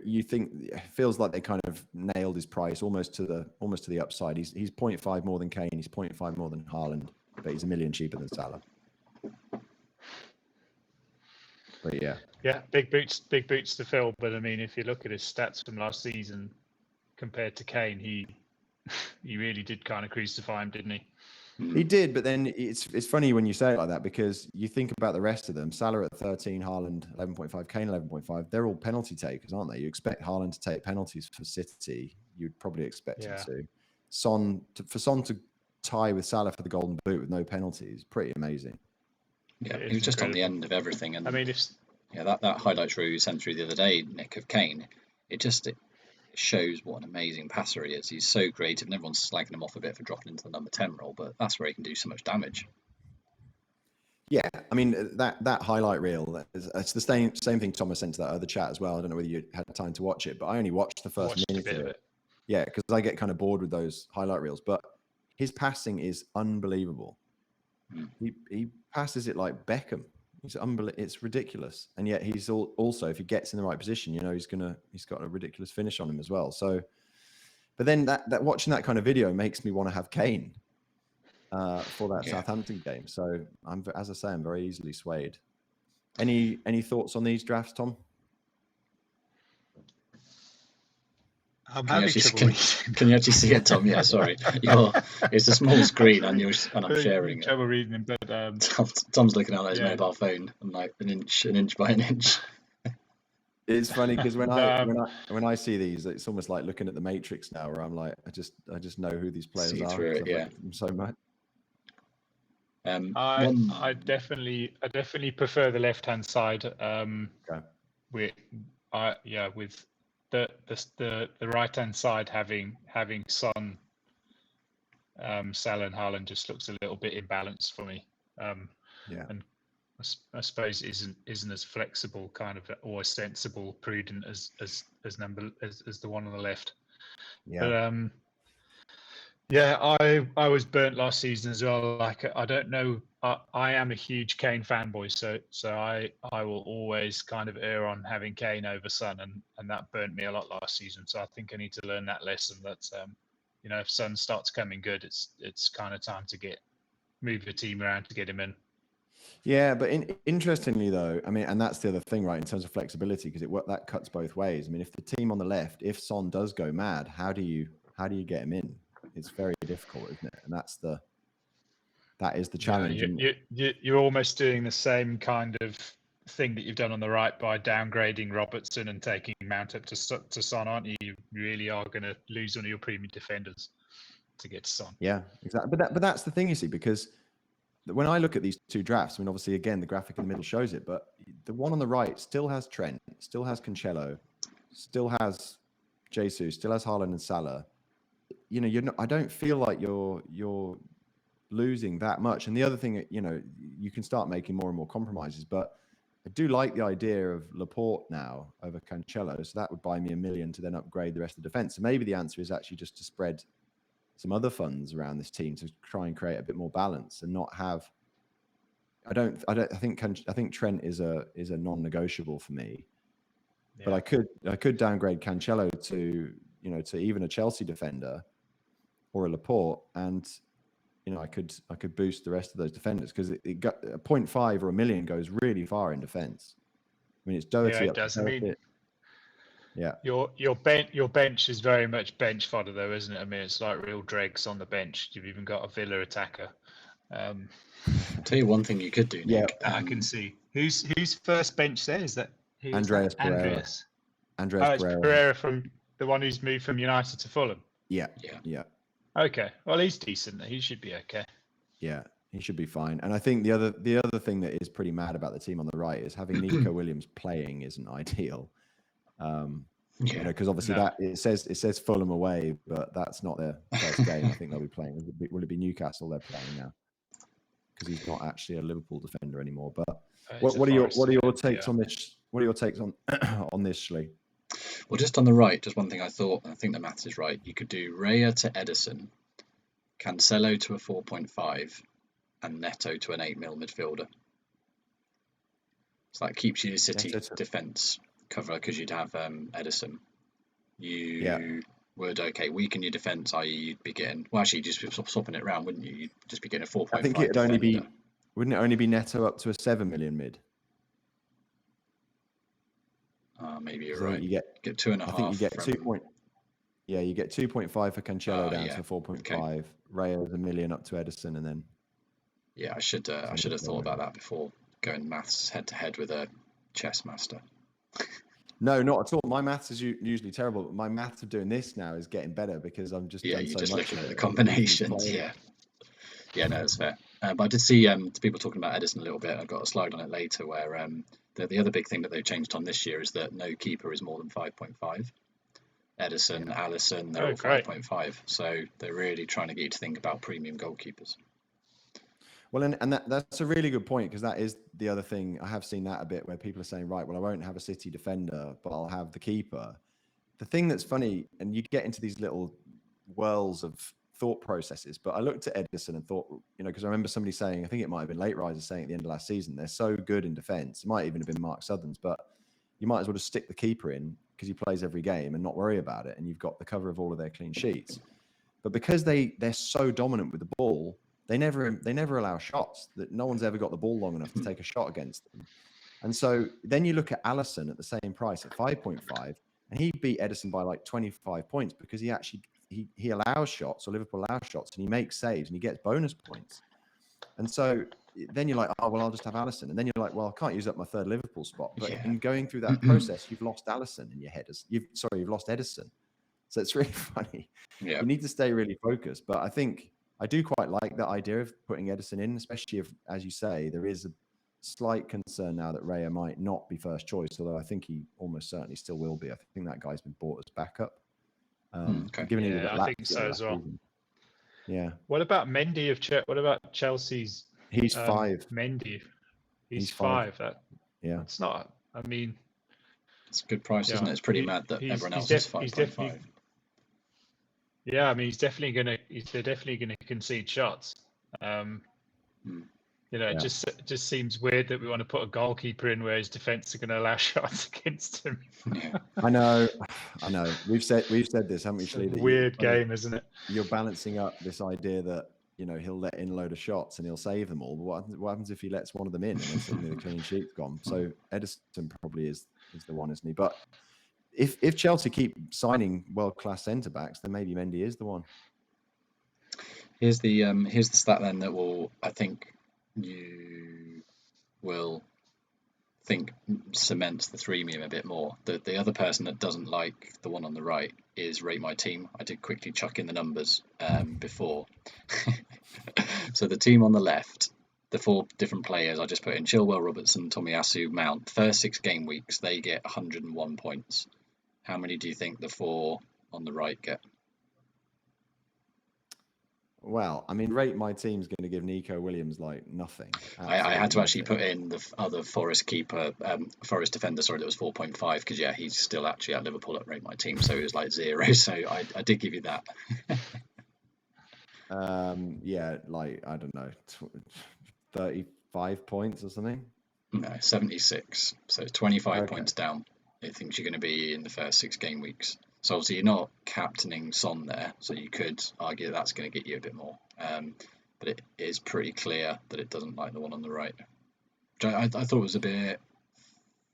you think feels like they kind of nailed his price almost to the upside. He's 0.5 more than Kane. He's 0.5 more than Haaland, but he's $1 million cheaper than Salah. But yeah. Yeah, big boots to fill. But I mean, if you look at his stats from last season compared to Kane, he really did kind of crucify him, didn't he? He did, but then it's funny when you say it like that, because you think about the rest of them. Salah at 13, Haaland 11.5, Kane 11.5. They're all penalty takers, aren't they? You expect Haaland to take penalties for City. You'd probably expect him to. For Son to tie with Salah for the Golden Boot with no penalties, pretty amazing. Yeah, he was just incredible. On the end of everything. And I mean, that highlights reel you sent through the other day, Nick, of Kane, it shows what an amazing passer he is. He's so creative, and everyone's slagging him off a bit for dropping into the number 10 role, but that's where he can do so much damage. Yeah, I mean, that highlight reel, it's the same thing Thomas sent to that other chat as well. I don't know whether you had time to watch it, but I only watched the first minute of it. Yeah, because I get kind of bored with those highlight reels, but his passing is unbelievable. He passes it like Beckham. It's ridiculous, and yet he's also, if he gets in the right position, he's got a ridiculous finish on him as well. So, but then that watching that kind of video makes me want to have Kane for that Southampton game. So as I say, I'm very easily swayed. Any thoughts on these drafts, Tom? Can you actually see it, Tom? Yeah, sorry. It's a small screen and I'm sharing it. Trouble reading it, but Tom's looking at his mobile phone and like an inch by an inch. It's funny because when I see these, it's almost like looking at the Matrix now, where I'm like, I just know who these players are. Through it, yeah. Them so much. I definitely prefer the left hand side. With the right hand side having Son, Salah and Haaland just looks a little bit imbalanced for me. And I suppose isn't as flexible kind of, or as sensible, prudent as the one on the left. Yeah. But I was burnt last season as well. Like, I don't know. I am a huge Kane fanboy, so I will always kind of err on having Kane over Son, and that burnt me a lot last season. So I think I need to learn that lesson. That if Son starts coming good, it's kind of time to move the team around to get him in. Yeah, but interestingly though, I mean, and that's the other thing, right? In terms of flexibility, because that cuts both ways. I mean, if the team on the left, if Son does go mad, how do you get him in? It's very difficult, isn't it? And that is the challenge. You're almost doing the same kind of thing that you've done on the right by downgrading Robertson and taking Mount up to Son, aren't you? You really are going to lose one of your premium defenders to get to Son. Yeah, exactly. But that's the thing, you see, because when I look at these two drafts, I mean, obviously, again, the graphic in the middle shows it, but the one on the right still has Trent, still has Cancelo, still has Jesus, still has Haaland and Salah. I don't feel like you're losing that much. And the other thing, you can start making more and more compromises, but I do like the idea of Laporte now over Cancelo. So that would buy me $1 million to then upgrade the rest of the defense. So maybe the answer is actually just to spread some other funds around this team to try and create a bit more balance and not have. I think Trent is a non-negotiable for me, but I could downgrade Cancelo to even a Chelsea defender or a Laporte, and I could boost the rest of those defenders, because it got a 0.5 or $1 million goes really far in defense. I mean, it's Doherty. Yeah, it does. I mean, yeah. Your bench is very much bench fodder, though, isn't it? I mean, it's like real dregs on the bench. You've even got a Villa attacker. I'll tell you one thing you could do, Nick. Yeah, I can see who's first bench there. Is that Andreas Pereira? Andreas Pereira, from the one who's moved from United to Fulham. Yeah. Okay. Well, he's decent. He should be okay. Yeah. He should be fine. And I think the other thing that is pretty mad about the team on the right is having Nico Williams playing isn't ideal. Because obviously that it says Fulham away, but that's not their first game. I think they'll be playing. Will it be Newcastle they're playing now? Because he's not actually a Liverpool defender anymore. But what are your takes on this? What are your takes on this, Shlee? Well, just on the right, just one thing I thought, and I think the maths is right. You could do Raya to Ederson, Cancelo to a 4.5, and Neto to an 8 mil midfielder. So that keeps you City defence cover because you'd have Ederson. You would weaken your defence, i.e. you'd be getting you'd just be swapping it around, wouldn't you? You'd just be getting a 4.5. I think it'd only be, wouldn't it only be Neto up to a 7 million mid? Maybe you're right. You get 2.5. I think you get 2. You get 2.5 for Cancelo down to 4.5. Okay. Rayo's $1 million up to Ederson, and then. Yeah, I should have thought about that before going maths head to head with a chess master. No, not at all. My maths is usually terrible, but my maths of doing this now is getting better because I'm just you're just looking at the combinations. Yeah, no, that's fair. But I did see people talking about Ederson a little bit. I've got a slide on it later where the other big thing that they've changed on this year is that no keeper is more than 5.5. Ederson, Alisson, they're all 5.5. So they're really trying to get you to think about premium goalkeepers. Well, and that's a really good point, because that is the other thing. I have seen that a bit where people are saying, right, well, I won't have a City defender, but I'll have the keeper. The thing that's funny, and you get into these little whirls of thought processes, but I looked at Ederson and thought, because I remember somebody saying, I think it might have been Late Risers saying at the end of last season, they're so good in defence. It might even have been Mark Southerns, but you might as well just stick the keeper in because he plays every game and not worry about it, and you've got the cover of all of their clean sheets. But because they're so dominant with the ball, they never allow shots. That no one's ever got the ball long enough to take a shot against them. And so then you look at Alisson at the same price at 5.5, and he beat Ederson by like 25 points because he allows shots, or Liverpool allows shots, and he makes saves and he gets bonus points. And so then you're like, oh, well, I'll just have Alisson. And then you're like, well, I can't use up my third Liverpool spot. But in going through that process, you've lost Alisson in your head. You've lost Ederson. So it's really funny. Yeah. You need to stay really focused. But I think I do quite like that idea of putting Ederson in, especially if, as you say, there is a slight concern now that Raya might not be first choice, although I think he almost certainly still will be. I think that guy's been bought as backup. I think so as well. Season. Yeah. What about Mendy what about Chelsea's? He's 5. Mendy. He's 5. That's not. I mean, it's a good price, isn't it? It's pretty mad that everyone else is 5.5. Yeah, I mean, they're definitely gonna concede shots. It just seems weird that we want to put a goalkeeper in where his defense are going to allow shots against him. Yeah. I know. We've said this, haven't we, Shlee? It's a weird game, isn't it? You're balancing up this idea that he'll let in a load of shots and he'll save them all. But what happens if he lets one of them in and then suddenly the clean sheet's gone? So Ederson probably is the one, isn't he? But if Chelsea keep signing world-class centre-backs, then maybe Mendy is the one. Here's the stat then that I think you will think cements the threemium a bit more. The other person that doesn't like the one on the right is Rate My Team. I did quickly chuck in the numbers before. So the team on the left, the 4 different players I just put in: Chilwell, Robertson, Tomiyasu, Mount. First 6 game weeks, they get 101 points. How many do you think the 4 on the right get? Well, I mean, Rate My Team's going to give Nico Williams like nothing. I had to actually put in the other Forest defender, that was 4.5, because he's still actually at Liverpool at Rate My Team, so it was like 0. So I did give you that. Like, I don't know, 35 points or something. No, 76. So 25 points down. I think you're going to be in the first 6 game weeks. So obviously you're not captaining Son there, so you could argue that's going to get you a bit more. But it is pretty clear that it doesn't like the one on the right. I thought it was a bit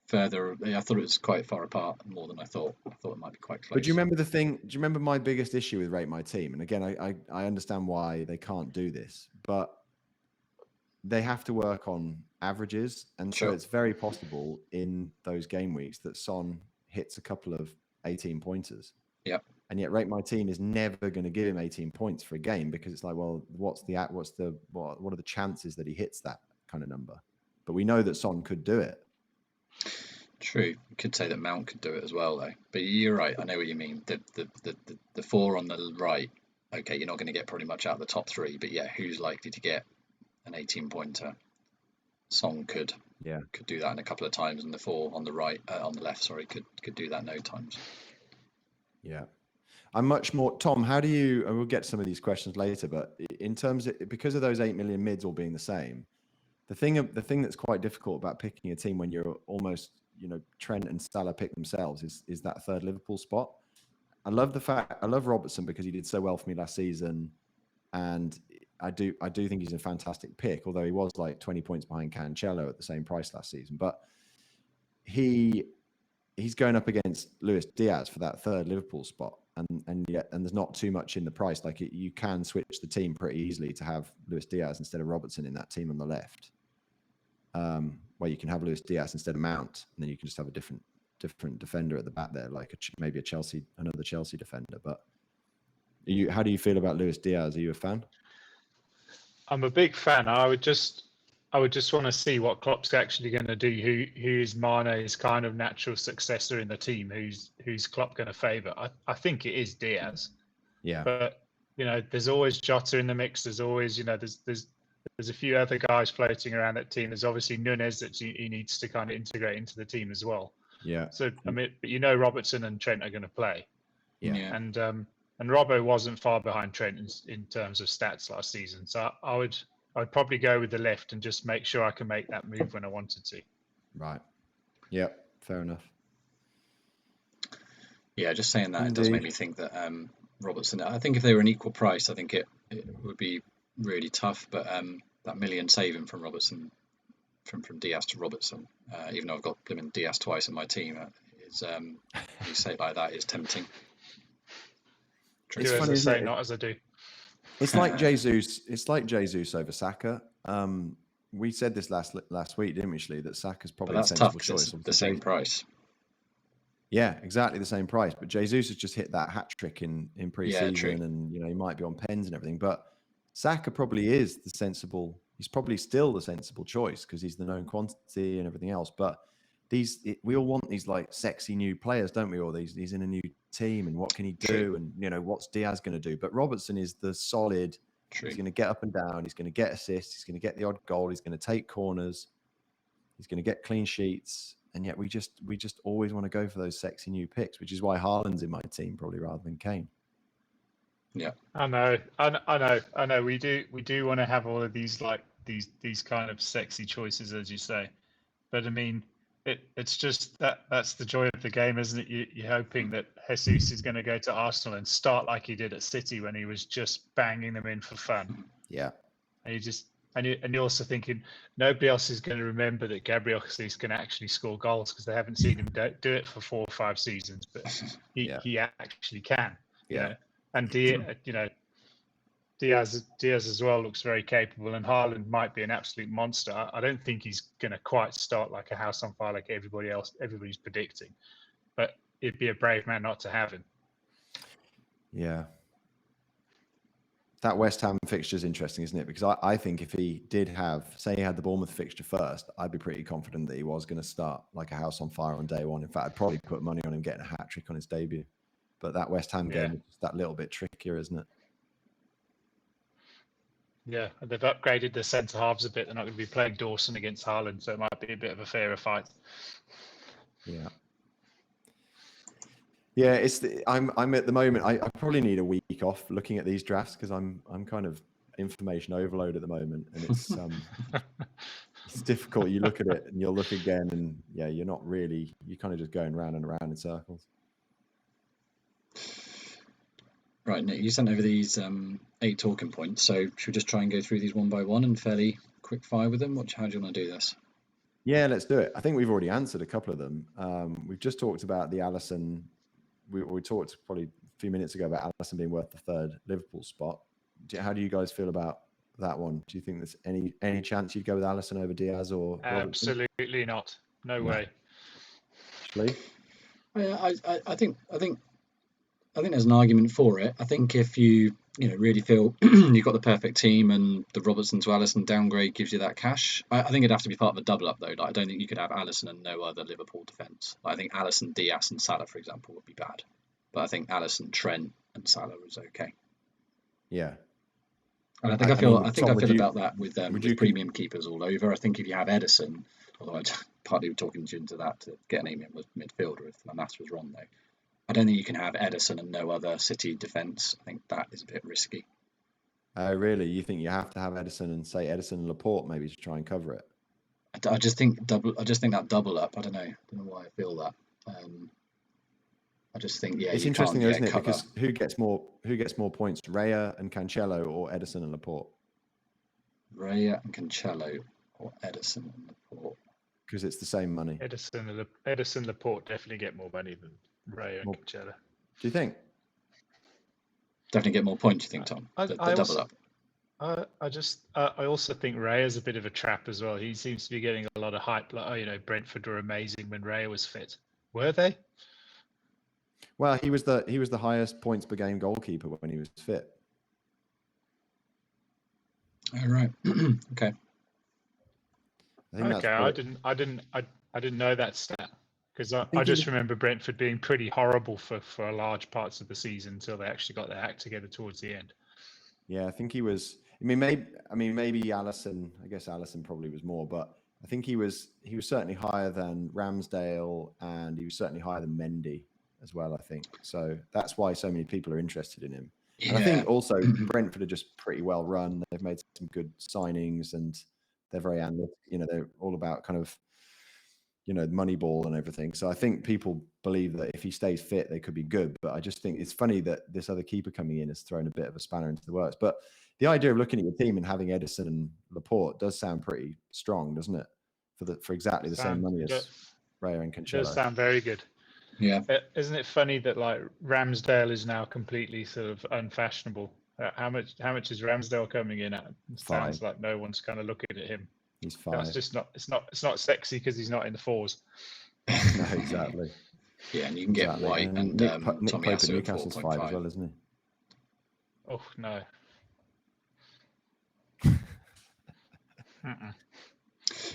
further. I thought it was quite far apart, more than I thought. I thought it might be quite close. But do you remember my biggest issue with Rate My Team? And again, I understand why they can't do this, but they have to work on averages. And so it's very possible in those game weeks that Son hits a couple of 18 pointers. Yep. And yet Rate My Team is never going to give him 18 points for a game, because it's like, well, what are the chances that he hits that kind of number? But we know that Son could do it. True. You could say that Mount could do it as well, though. But you're right. I know what you mean. The four on the right. Okay, you're not going to get pretty much out of the top three. But yeah, who's likely to get an 18-pointer? Son could do that in a couple of times, and the four on the right, on the left, sorry, could do that no times. Yeah. I'm much more, Tom, how do you, and we'll get to some of these questions later, but in terms of, because of those 8 million mids all being the same, the thing that's quite difficult about picking a team when you're almost, Trent and Salah pick themselves is that third Liverpool spot. I love Robertson because he did so well for me last season, and I do think he's a fantastic pick, although he was like 20 points behind Cancelo at the same price last season. But he's going up against Luis Diaz for that third Liverpool spot, and there's not too much in the price. Like, you can switch the team pretty easily to have Luis Diaz instead of Robertson in that team on the left, where you can have Luis Diaz instead of Mount, and then you can just have a different defender at the back there, like maybe another Chelsea defender. But how do you feel about Luis Diaz? Are you a fan? I'm a big fan. I would just want to see what Klopp's actually going to do. Who's Mane's kind of natural successor in the team? Who's Klopp going to favour? I think it is Diaz. Yeah. But there's always Jota in the mix. There's always there's a few other guys floating around that team. There's obviously Nunez that he needs to kind of integrate into the team as well. Yeah. So but Robertson and Trent are going to play. Yeah. And Robbo wasn't far behind Trent in terms of stats last season. So I'd probably go with the left and just make sure I can make that move when I wanted to. Right. Yeah. Fair enough. Yeah, just saying that, It does make me think that Robertson, I think if they were an equal price, I think it would be really tough. But that million saving from Robertson, from Diaz to Robertson, even though I've got Blimmin Diaz twice in my team, is you say it like that, is tempting. It's funny, as I say, not as I do. It's like Jesus. It's like Jesus over Saka. We said this last week, didn't we, Shlee, that Saka's probably a sensible choice. It's the same price. Yeah, exactly the same price. But Jesus has just hit that hat trick in pre-season, and he might be on pens and everything. But Saka probably is the sensible. He's probably still the sensible choice because he's the known quantity and everything else. But we all want these like sexy new players, don't we? Or he's in a new team, and what can he do? And what's Diaz going to do? But Robertson is the solid. He's going to get up and down. He's going to get assists. He's going to get the odd goal. He's going to take corners. He's going to get clean sheets. And yet we just always want to go for those sexy new picks, which is why Haaland's in my team probably rather than Kane. Yeah, I know. We do want to have all of these like these kind of sexy choices, as you say. But I mean, it's just that's the joy of the game, isn't it? You're hoping that Jesus is going to go to Arsenal and start like he did at City when he was just banging them in for fun. Yeah. And you're also thinking nobody else is going to remember that Gabriel Jesus can actually score goals because they haven't seen him do it for 4 or 5 seasons, but he actually can. Yeah. And Diaz as well looks very capable, and Haaland might be an absolute monster. I don't think he's going to quite start like a house on fire like everybody's predicting, but it'd be a brave man not to have him. Yeah. That West Ham fixture is interesting, isn't it? Because I think if he did say he had the Bournemouth fixture first, I'd be pretty confident that he was going to start like a house on fire on day one. In fact, I'd probably put money on him getting a hat-trick on his debut. But that West Ham game is just that little bit trickier, isn't it? Yeah, they've upgraded the centre halves a bit. They're not going to be playing Dawson against Haaland, so it might be a bit of a fairer fight. Yeah. Yeah, I'm at the moment. I probably need a week off looking at these drafts because I'm kind of information overload at the moment, and it's it's difficult. You look at it and you'll look again, and you're not really. You're kind of just going round and around in circles. Right, Nick, you sent over these 8 talking points. So should we just try and go through these one by one and fairly quick fire with them? How do you want to do this? Yeah, let's do it. I think we've already answered a couple of them. We've just talked about the Alisson. We talked probably a few minutes ago about Alisson being worth the third Liverpool spot. How do you guys feel about that one? Do you think there's any chance you'd go with Alisson over Diaz or Absolutely Robertson? not. No way. Shlee? I think think there's an argument for it. I think if you really feel you've got the perfect team and the Robertson to Alisson downgrade gives you that cash, I think it'd have to be part of a double up though. Like, I don't think you could have Alisson and no other Liverpool defence. Like, I think Alisson, Diaz, and Salah, for example, would be bad. But I think Alisson, Trent, and Salah was okay. Yeah. And I think I feel about that with premium keepers all over. I think if you have Ederson, although I partly talking you into that to get an aim in with midfielder, if my maths was wrong though. I don't think you can have Ederson and no other City defence. I think that is a bit risky. Oh, really? You think you have to have Ederson and say Ederson and Laporte maybe to try and cover it? I just think that double up. I don't know why I feel that. I just think it's interesting, isn't it? Because who gets more points, Raya and Cancelo or Ederson and Laporte? Raya and Cancelo or Ederson and Laporte? Because it's the same money. Ederson, Laporte definitely get more money than Raya and Cancelo. Do you think? Definitely get more points, you think, Tom? The double up. I also think Raya's a bit of a trap as well. He seems to be getting a lot of hype. Like, Brentford were amazing when Raya was fit. Were they? Well, he was the highest points per game goalkeeper when he was fit. Oh, right. Okay. I didn't know that stat, because I just remember Brentford being pretty horrible for large parts of the season until they actually got their act together towards the end. Yeah, I think he was. Maybe Alisson. I guess Alisson probably was more, but I think he was certainly higher than Ramsdale, and he was certainly higher than Mendy as well, I think. So that's why so many people are interested in him. Yeah. And I think also Brentford are just pretty well run. They've made some good signings, and they're very analytical. They're all about kind of, Moneyball and everything. So I think people believe that if he stays fit, they could be good. But I just think it's funny that this other keeper coming in has thrown a bit of a spanner into the works. But the idea of looking at your team and having Ederson and Laporte does sound pretty strong, doesn't it? For exactly the same money as Raya and Cancelo. It does sound very good. Yeah. Isn't it funny that like Ramsdale is now completely sort of unfashionable? How much is Ramsdale coming in at? It sounds like no one's kind of looking at him. He's fine. It's just not. It's not sexy because he's not in the fours. No, exactly. Yeah, and you can get White and Nick Tommy Pope at Newcastle's 5 as well, isn't he? Oh no.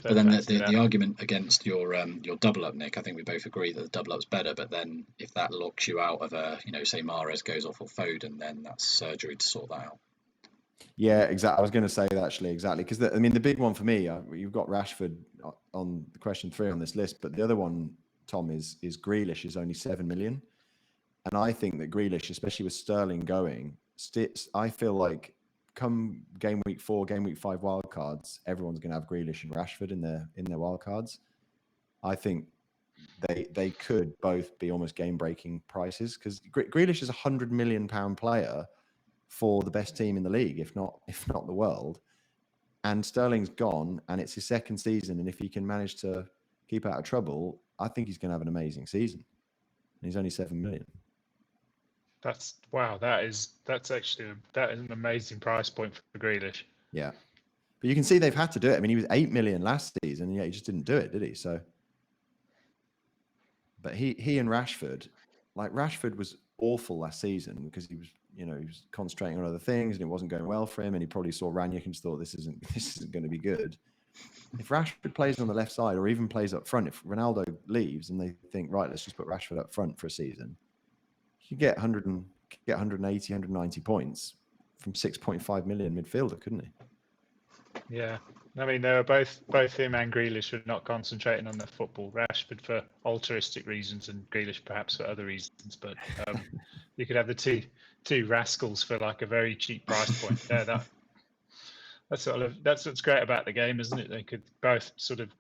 But then the argument against your double up, Nick, I think we both agree that the double up's better. But then if that locks you out of say Mahrez goes off or Foden, then that's surgery to sort that out. Yeah, exactly. I was going to say that actually, exactly, because the big one for me, you've got Rashford on question 3 on this list, but the other one, Tom, is Grealish is only 7 million, and I think that Grealish, especially with Sterling going, I feel like come game week 4, game week 5 wildcards, everyone's going to have Grealish and Rashford in their wildcards. I think they could both be almost game breaking prices, because Grealish is £100 million player for the best team in the league, if not the world. And Sterling's gone, and it's his second season. And if he can manage to keep out of trouble, I think he's going to have an amazing season. And he's only 7 million. That's wow. That's an amazing price point for Grealish. Yeah, but you can see they've had to do it. He was 8 million last season, and yet he just didn't do it, did he? So, but he and Rashford, Rashford was awful last season because he was concentrating on other things and it wasn't going well for him, and he probably saw Ranić and just thought this isn't going to be good. If Rashford plays on the left side or even plays up front, if Ronaldo leaves and they think, right, let's just put Rashford up front for a season, you could get 180, 190 points from 6.5 million midfielder, couldn't he? Yeah. They were both him and Grealish were not concentrating on the football. Rashford for altruistic reasons and Grealish perhaps for other reasons. But you could have the two rascals for like a very cheap price point. Yeah, that's what's great about the game, isn't it? They could both sort of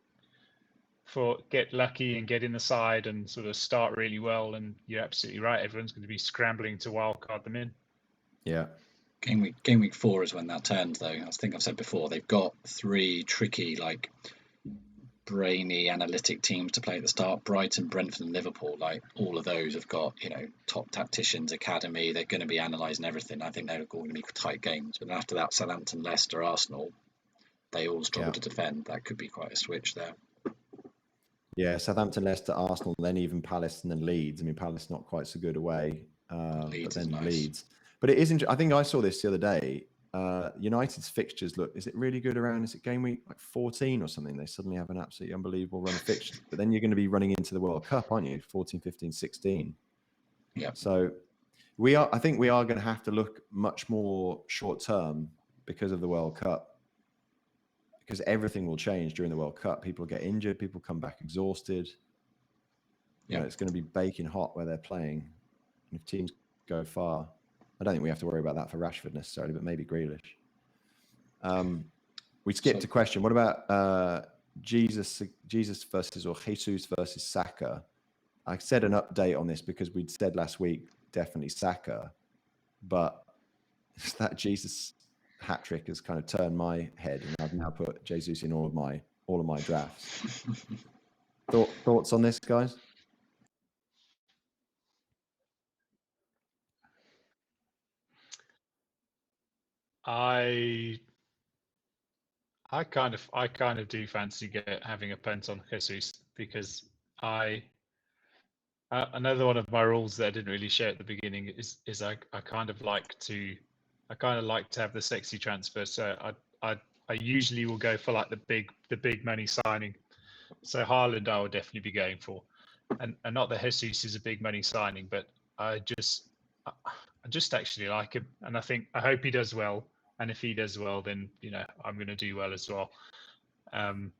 get lucky and get in the side and sort of start really well. And you're absolutely right. Everyone's going to be scrambling to wildcard them in. Yeah. Game week 4 is when that turns, though. I think I've said before, they've got 3 tricky, brainy, analytic teams to play at the start. Brighton, Brentford and Liverpool, all of those have got, top tacticians, academy. They're going to be analysing everything. I think they're all going to be tight games. But after that, Southampton, Leicester, Arsenal, they all struggle to defend. That could be quite a switch there. Yeah, Southampton, Leicester, Arsenal, then even Palace and then Leeds. Palace not quite so good away. Leeds but then is nice. Leeds. But it isn't. I think I saw this the other day. United's fixtures look. Is it really good around? Is it game week like 14 or something? They suddenly have an absolutely unbelievable run of fixtures. But then you're going to be running into the World Cup, aren't you? 14, 15, 16. Yeah. So we are. I think we are going to have to look much more short term because of the World Cup. Because everything will change during the World Cup. People get injured. People come back exhausted. You know, it's going to be baking hot where they're playing. And if teams go far, I don't think we have to worry about that for Rashford necessarily, but maybe Grealish. We skipped a question. What about Jesus versus or Jesus versus Saka? I said an update on this because we'd said last week definitely Saka, but that Jesus hat trick has kind of turned my head, and I've now put Jesus in all of my drafts. Thoughts on this, guys? I kind of do fancy having a punt on Jesus, because another one of my rules that I didn't really share at the beginning is I kind of like to have the sexy transfer. So I usually will go for like the big money signing. So Haaland I will definitely be going for, and not that Jesus is a big money signing, but I just actually like him, and I hope he does well. And if he does well, then I'm going to do well as well. And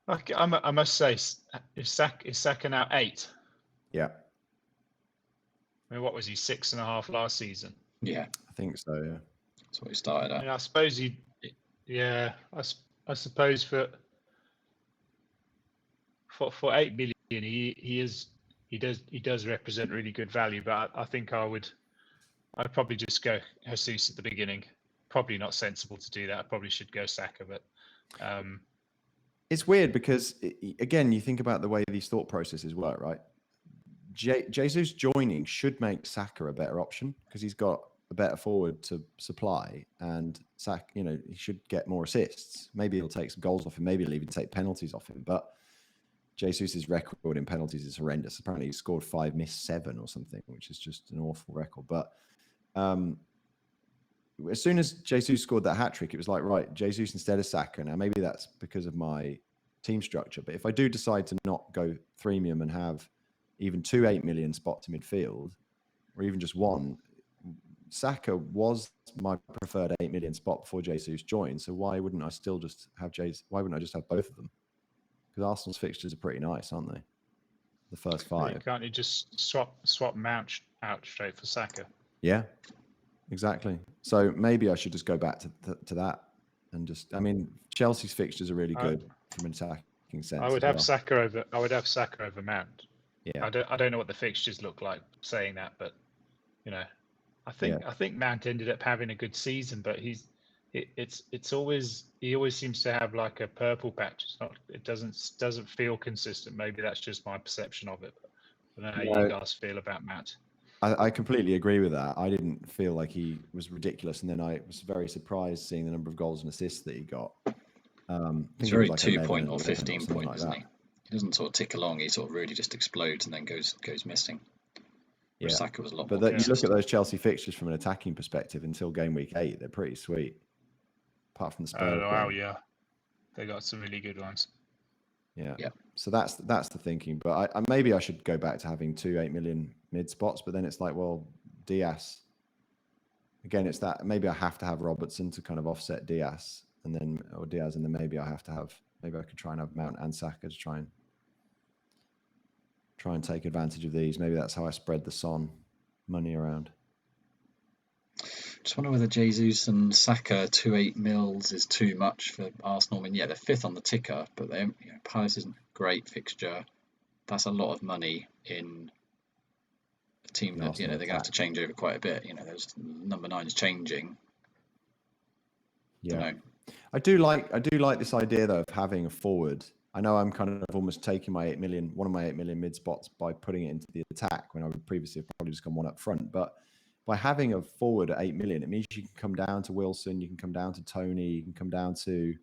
I must say, is Saka now 8? Yeah. I mean, what was he, 6.5 last season? Yeah, I think so. Yeah, that's what he started at. I suppose I suppose for 8 million, he does represent really good value. But I think I'd probably just go Jesus at the beginning. Probably not sensible to do that. I probably should go Saka, but it's weird because again, you think about the way these thought processes work, right? Jesus joining should make Saka a better option because he's got a better forward to supply, and Saka, he should get more assists. Maybe he'll take some goals off him. Maybe he'll even take penalties off him. But Jesus' record in penalties is horrendous. Apparently, he scored 5, missed 7 or something, which is just an awful record. But as soon as Jesus scored that hat trick, it was like, right, Jesus instead of Saka. Now, maybe that's because of my team structure. But if I do decide to not go freemium and have even 2 8 million spots in midfield, or even just one, Saka was my preferred 8 million spot before Jesus joined. So why wouldn't I still just have why wouldn't I just have both of them? Because Arsenal's fixtures are pretty nice, aren't they? The first 5. Can't you just swap Mount out straight for Saka? Yeah, exactly. So maybe I should just go back to that and just. I mean, Chelsea's fixtures are really good from an attacking sense. I would have Saka over Mount. Yeah. I don't know what the fixtures look like saying that, but I think Mount ended up having a good season, but he always seems to have like a purple patch. It doesn't feel consistent. Maybe that's just my perception of it. I don't know how you guys feel about Mount. I completely agree with that. I didn't feel like he was ridiculous, and then I was very surprised seeing the number of goals and assists that he got. He's very like 2 point or 15 point, like isn't he? He doesn't sort of tick along. He sort of really just explodes and then goes missing. Yeah, Saka was a lot but more you look at those Chelsea fixtures from an attacking perspective until game week 8, they're pretty sweet. Apart from the Spurs. Oh wow, yeah, they got some really good ones. Yeah. So that's the thinking. But maybe I should go back to having 2 8 million mid spots. But then it's like, well, Diaz. Again, it's that maybe I have to have Robertson to kind of offset Diaz, and then maybe I could try and have Mount and Saka to try and take advantage of these. Maybe that's how I spread the Son money around. Just wonder whether Jesus and Saka 2 8 mils is too much for Arsenal. I mean, yeah, they're 5th on the ticker, but Palace isn't a great fixture. That's a lot of money in a team that they're going to have to change over quite a bit. There's number 9 is changing. Yeah, I do like this idea though of having a forward. I know I'm kind of almost taking my 8 million, one of my 8 million mid spots by putting it into the attack when I would previously have probably just gone one up front. But by having a forward at 8 million, it means you can come down to Wilson, you can come down to Tony, you can come down to,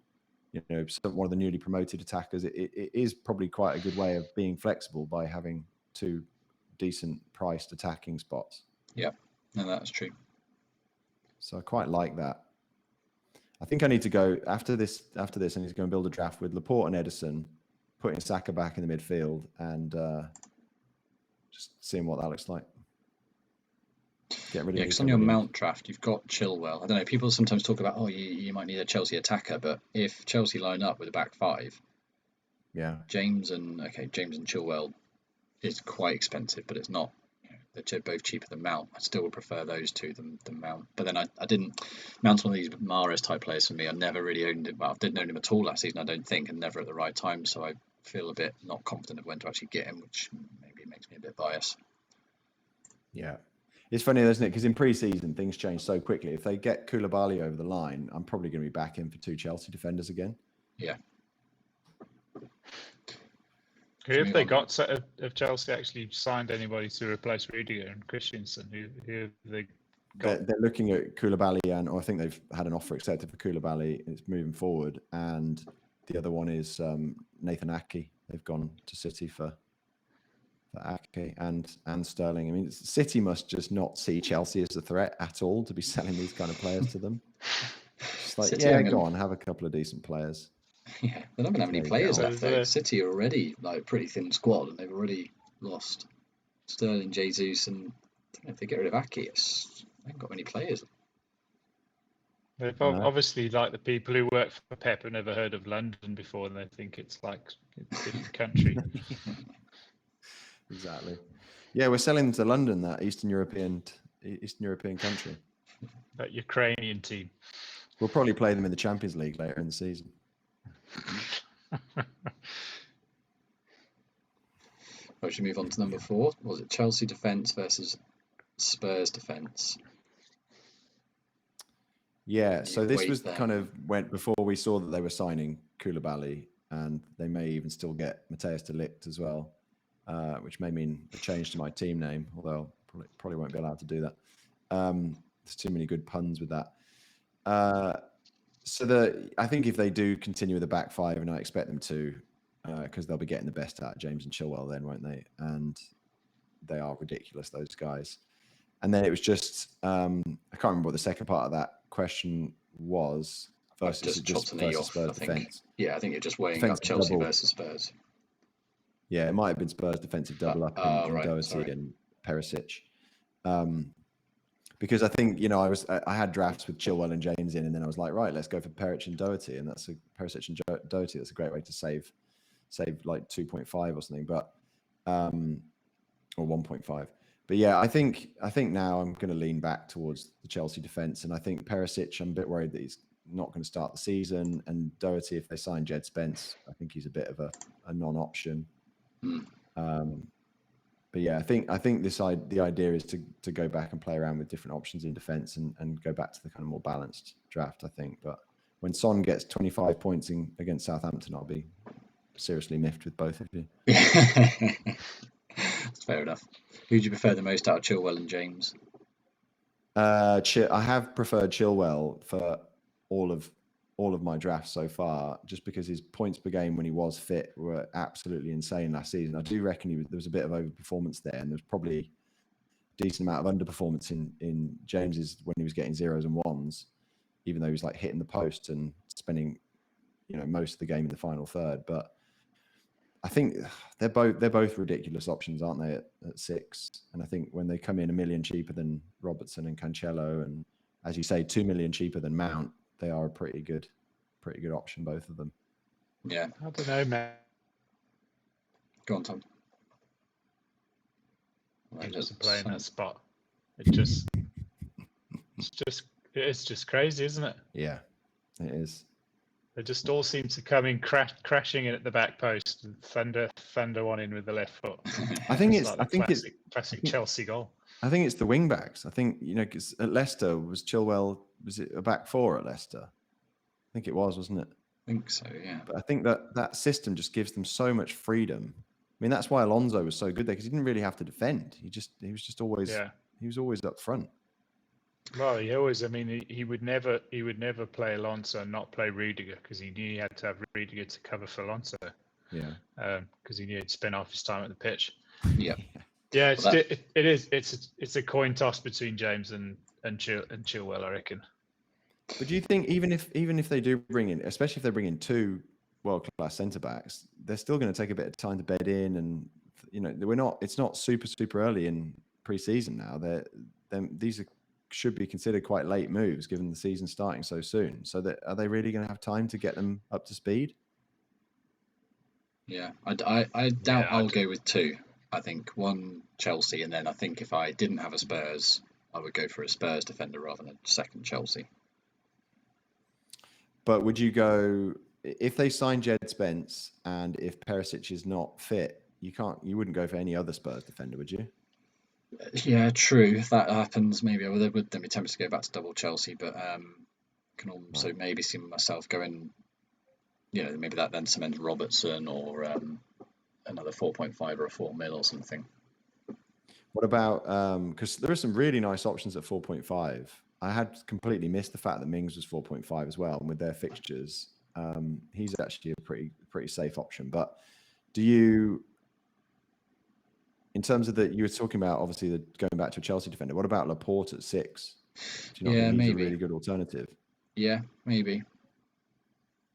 one of the newly promoted attackers. It is probably quite a good way of being flexible by having 2 decent priced attacking spots. Yeah, no, that's true. So I quite like that. I think I need to go after this. After this, I need to go and build a draft with Laporte and Edison, putting Saka back in the midfield, and just seeing what that looks like. Get rid of because on your Mount draft, you've got Chilwell. I don't know. People sometimes talk about, you might need a Chelsea attacker, but if Chelsea line up with a back five, James and Chilwell is quite expensive, but it's not. They're both cheaper than Mount. I still would prefer those two than Mount. But then I didn't. Mount's one of these Mahrez type players for me. I never really owned him. Well, I didn't own him at all last season, I don't think, and never at the right time. So I feel a bit not confident of when to actually get him, which maybe makes me a bit biased. Yeah. It's funny, isn't it? Because in pre-season, things change so quickly. If they get Koulibaly over the line, I'm probably going to be back in for 2 Chelsea defenders again. Yeah. Who have they got? Have Chelsea actually signed anybody to replace Rudiger and Christensen? Who have they got? They're looking at Koulibaly, or I think they've had an offer accepted for Koulibaly. It's moving forward. And the other one is Nathan Ake. They've gone to City for Ake and Sterling. I mean, City must just not see Chelsea as a threat at all to be selling these kind of players to them. It's like, go on, have a couple of decent players. Yeah, they don't have any players left though. City are already like a pretty thin squad, and they've already lost Sterling, Jesus, and if they get rid of Ake, they haven't got many players. They've obviously, like the people who work for Pep have never heard of London before, and they think it's like a different country. Exactly. Yeah, we're selling to London, that Eastern European country. That Ukrainian team. We'll probably play them in the Champions League later in the season. We should move on to number 4. Was it Chelsea defence versus Spurs defence? Yeah, so this was kind of went before we saw that they were signing Koulibaly, and they may even still get Matthias de Ligt as well, which may mean a change to my team name, although probably won't be allowed to do that. There's too many good puns with that. I think if they do continue with the back five, and I expect them to, because they'll be getting the best out of James and Chilwell then, won't they? And they are ridiculous, those guys. And then it was just, I can't remember what the second part of that question was. Versus Spurs defence. Yeah, I think you're just weighing up Chelsea versus Spurs. Yeah, it might have been Spurs defensive double up in Doherty and Perisic. Because I think, I had drafts with Chilwell and James in, and then I was like, right, let's go for Perisic and Doherty, and that's Perisic and Doherty. That's a great way to save like 2.5 or something, but or 1.5. But yeah, I think now I'm going to lean back towards the Chelsea defence, and I think Perisic, I'm a bit worried that he's not going to start the season, and Doherty, if they sign Jed Spence, I think he's a bit of a non-option. But yeah, I think the idea is to go back and play around with different options in defence and go back to the kind of more balanced draft, I think. But when Son gets 25 points against Southampton, I'll be seriously miffed with both of you. That's fair enough. Who do you prefer the most out of Chilwell and James? I have preferred Chilwell for all of my drafts so far, just because his points per game when he was fit were absolutely insane last season. I do reckon there was a bit of overperformance there, and there's probably a decent amount of underperformance in James's when he was getting 0s and 1s, even though he was like hitting the post and spending most of the game in the final third. But I think they're both ridiculous options, aren't they, at 6? And I think when they come in $1 million cheaper than Robertson and Cancelo, and as you say, $2 million cheaper than Mount, they are a pretty good option, both of them. Yeah. I don't know, man. Go on, Tom. Just to play in that spot. It's just crazy, isn't it? Yeah, it is. They just all seem to come in crashing in at the back post and thunder one in with the left foot. I think it's classic Chelsea goal. I think it's the wing backs. I think because at Leicester was it a back 4 at Leicester? I think it was, wasn't it? I think so, yeah. But I think that system just gives them so much freedom. I mean, that's why Alonso was so good there, because he didn't really have to defend. He was just always he was always up front. Well, he would never play Alonso and not play Rudiger, because he knew he had to have Rudiger to cover for Alonso. Yeah. Because he knew he'd spend half his time at the pitch. Yeah. Yeah, it is. It's a coin toss between James and Chilwell, I reckon. But do you think even if they do bring in, especially if they bring in two world-class centre backs, they're still going to take a bit of time to bed in, and it's not super early in pre-season now. These should be considered quite late moves given the season starting so soon. So are they really going to have time to get them up to speed? Yeah, I doubt I'll go with two. I think one Chelsea, and then I think if I didn't have a Spurs, I would go for a Spurs defender rather than a second Chelsea. But would you go if they sign Jed Spence and if Perisic is not fit? You wouldn't go for any other Spurs defender, would you? Yeah, true. If that happens, maybe I would then be tempted to go back to double Chelsea, but can also maybe see myself going. Maybe that then cements Robertson or another 4.5 or a 4 mil or something. What about because there are some really nice options at 4.5. I had completely missed the fact that Mings was 4.5 as well, and with their fixtures, he's actually a pretty safe option. But do you, in terms of you were talking about obviously going back to a Chelsea defender, what about Laporte at 6? Do you not think he's a really good alternative? Yeah, maybe.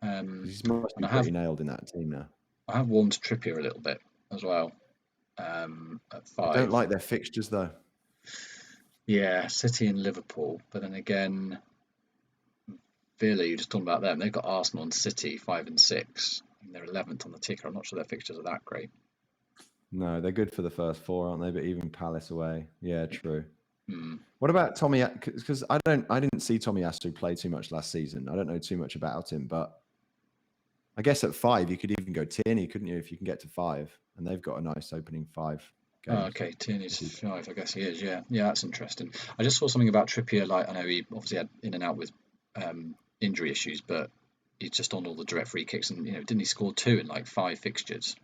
He's must be pretty nailed in that team now. I have warmed to Trippier a little bit as well. At 5. I don't like their fixtures though. Yeah, City and Liverpool, but then again, Villa, you just talking about them. They've got Arsenal and City 5 and 6, and they're 11th on the ticker. I'm not sure their fixtures are that great. No, they're good for the first 4, aren't they? But even Palace away, yeah, true. Hmm. What about Tommy? Because I didn't see Tomiyasu play too much last season. I don't know too much about him, but I guess at 5 you could even go Tierney, couldn't you? If you can get to 5, and they've got a nice opening 5. Oh, okay, Tierney's 5. I guess he is. Yeah, that's interesting. I just saw something about Trippier. Like, I know he obviously had in and out with injury issues, but he's just on all the direct free kicks, and didn't he score 2 in like 5 fixtures?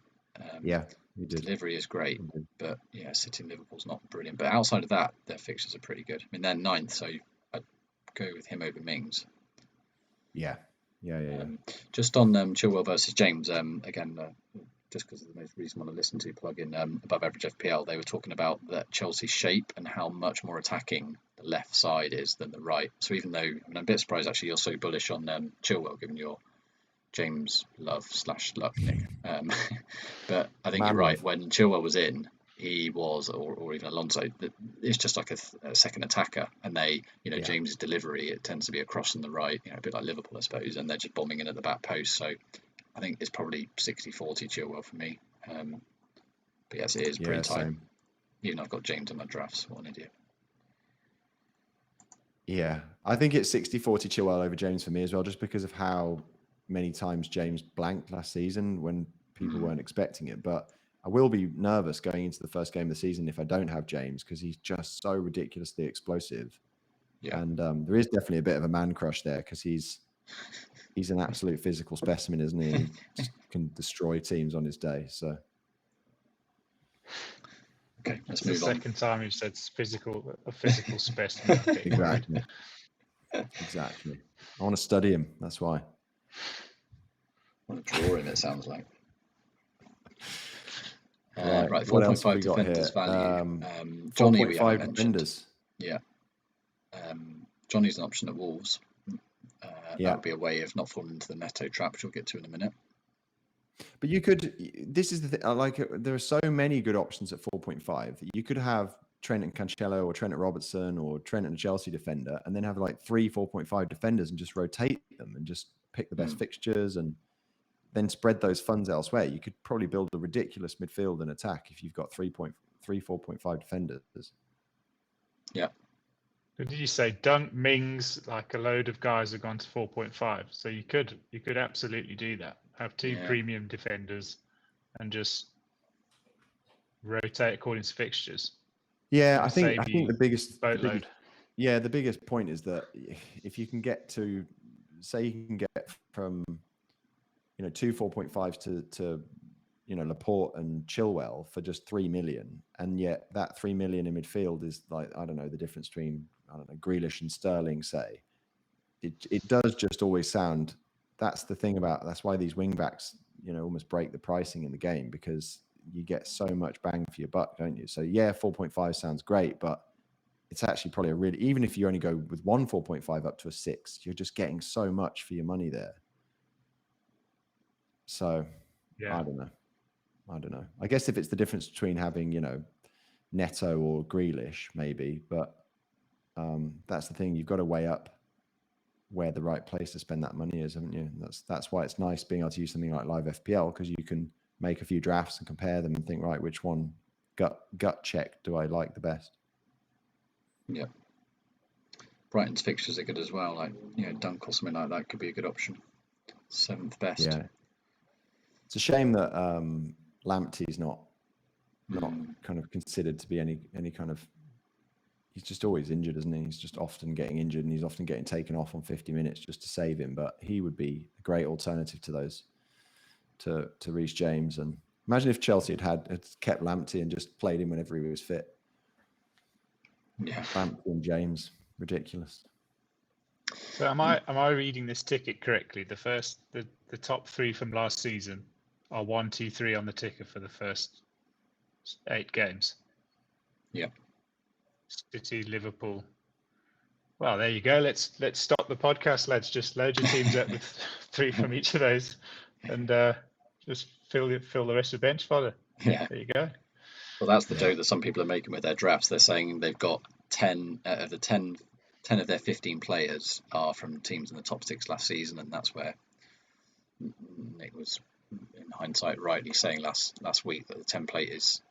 Yeah, he did. Delivery is great, but yeah, City and Liverpool's not brilliant. But outside of that, their fixtures are pretty good. I mean, they're 9th, so I'd go with him over Mings. Yeah. Just on Chilwell versus James, again, just because of the most recent one to listen to, plug in Above Average FPL, they were talking about that Chelsea shape and how much more attacking the left side is than the right. So even though, I'm a bit surprised actually you're so bullish on Chilwell, given your James love / luck, Nick. But I think you're right. When Chilwell was in, he was, or even Alonso, it's just like a second attacker, and they, James's delivery, it tends to be a cross on the right, a bit like Liverpool, I suppose, and they're just bombing in at the back post. So I think it's probably 60-40 Chilwell for me. But yes, it is pretty tight. Same. Even I've got James in my drafts. What an idiot. Yeah, I think it's 60-40 Chilwell over James for me as well, just because of how many times James blanked last season when people weren't expecting it. But I will be nervous going into the first game of the season if I don't have James, because he's just so ridiculously explosive. Yeah. And there is definitely a bit of a man crush there, because he's an absolute physical specimen, isn't he? He just can destroy teams on his day. So, okay, let's move on. The second time you've said a physical specimen. Exactly. I want to study him. That's why. I want to draw him, it sounds like. Right, 4.5 defenders value. Johnny, we haven't mentioned. Defenders. Yeah. Johnny's an option at Wolves. That would be a way of not falling into the Neto trap, which we'll get to in a minute. But you could, this is the thing, there are so many good options at 4.5 that you could have Trent and Cancelo or Trent and Robertson or Trent and a Chelsea defender, and then have like 3 4.5 defenders and just rotate them and just pick the best fixtures and then spread those funds elsewhere. You could probably build a ridiculous midfield and attack if you've got 4.5 defenders. Yeah. Did you say Dunk, Mings, like a load of guys have gone to 4.5? So you could absolutely do that. Have 2 premium defenders and just rotate according to fixtures. Yeah, I think the biggest boatload. The biggest point is that if you can get to, say, you can get from 2 4.5s to Laporte and Chilwell for just 3 million, and yet that 3 million in midfield is like, I don't know, the difference between, I don't know, Grealish and Sterling, say. It does just always sound, that's the thing about, that's why these wing backs almost break the pricing in the game, because you get so much bang for your buck, don't you? So yeah, 4.5 sounds great, but it's actually probably a really, even if you only go with one 4.5 up to a 6, you're just getting so much for your money there. So I don't know. I guess if it's the difference between having, Neto or Grealish, maybe, but that's the thing. You've got to weigh up where the right place to spend that money is, haven't you? That's why it's nice being able to use something like Live FPL, because you can make a few drafts and compare them and think, right, which one gut check do I like the best? Yeah. Brighton's fixtures are good as well. Like, Dunk or something like that could be a good option. 7th best. Yeah. It's a shame that Lamptey's not kind of considered to be any kind of. He's just always injured, isn't he? He's just often getting injured, and he's often getting taken off on 50 minutes just to save him. But he would be a great alternative to those, to Reece James. And imagine if Chelsea had kept Lamptey and just played him whenever he was fit. Yeah. Lamptey and James, ridiculous. So am I reading this ticket correctly? The top 3 from last season are 1, 2, 3 on the ticker for the first 8 games. Yeah. City, Liverpool. Well, there you go. Let's stop the podcast, lads. Just load your teams up with 3 from each of those, and just fill the rest of the bench fodder. Yeah. There you go. Well, that's the joke that some people are making with their drafts. They're saying they've got 10 of the 10 of their 15 players are from teams in the top 6 last season, and that's where Nick was, in hindsight, rightly saying last week that the template is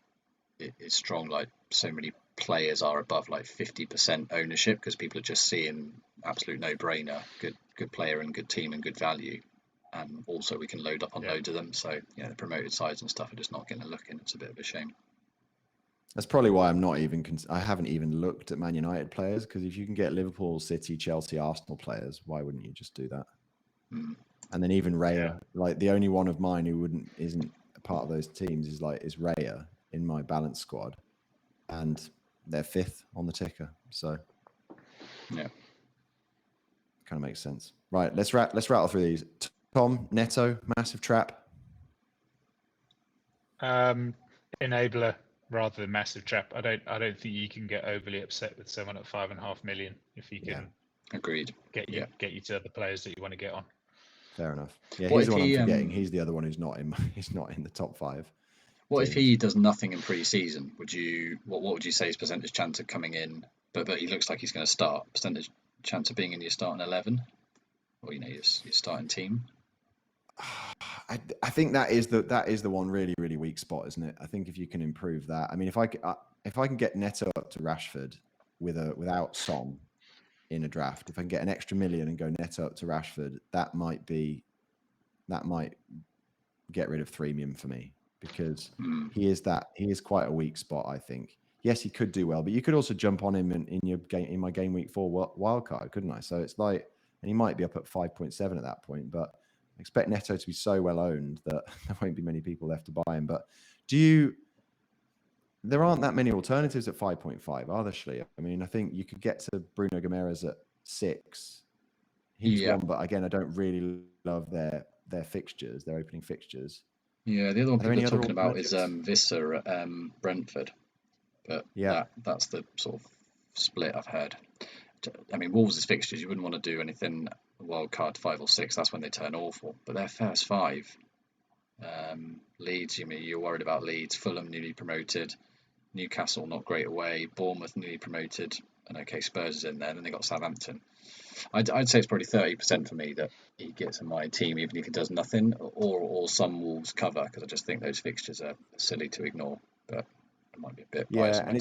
strong. Like, so many players are above like 50% ownership because people are just seeing absolute no-brainer, good player and good team and good value, and also we can load up on loads of them. So the promoted sides and stuff are just not getting a look in. It's a bit of a shame. That's probably why I haven't even looked at Man United players, because if you can get Liverpool, City, Chelsea, Arsenal players, why wouldn't you just do that? And then even Raya, like the only one of mine who isn't a part of those teams is Raya in my balance squad, and they're 5th on the ticker. So yeah, kind of makes sense. Right, let's rattle through these. Tom, Neto, massive trap. Enabler rather than massive trap. I don't think you can get overly upset with someone at 5.5 million if you can. Agreed. Get you to other players that you want to get on. Fair enough. Yeah, he's the one I'm forgetting. He's the other one who's not in the top 5. What if he does nothing in pre-season? What would you say his percentage chance of coming in? But he looks like he's going to start. Percentage chance of being in your starting 11, or your starting team. I think that is the one really, really weak spot, isn't it? I think if you can improve that. I mean, if I can get Neto up to Rashford without Son in a draft, if I can get an extra million and go Neto up to Rashford, that might get rid of Threemium for me, because he is quite a weak spot, I think. Yes, he could do well, but you could also jump on him in my game week 4 wildcard, couldn't I? So it's like, and he might be up at 5.7 at that point, but I expect Neto to be so well owned that there won't be many people left to buy him. But there aren't that many alternatives at 5.5, are there, Shlee? I mean, I think you could get to Bruno Guimaraes at 6. He's one, but again, I don't really love their fixtures, their opening fixtures. Yeah, the other one people are talking about is Visser at Brentford. But that's the sort of split I've heard. I mean, Wolves' fixtures, you wouldn't want to do anything wild card 5 or 6. That's when they turn awful. But their first 5, Leeds, you're worried about Leeds. Fulham newly promoted, Newcastle not great away, Bournemouth newly promoted, and okay, Spurs is in there. Then they got Southampton. I'd say it's probably 30% for me that he gets in my team, even if he does nothing, or some Wolves cover, because I just think those fixtures are silly to ignore. But it might be a bit biased. And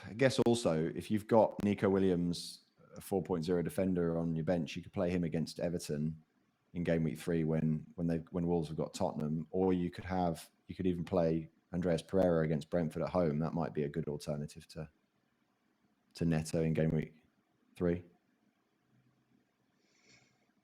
I guess also if you've got Nico Williams, a 4.0 defender on your bench, you could play him against Everton in game week 3 when Wolves have got Tottenham, or you could even play Andreas Pereira against Brentford at home. That might be a good alternative to Neto in game week 3.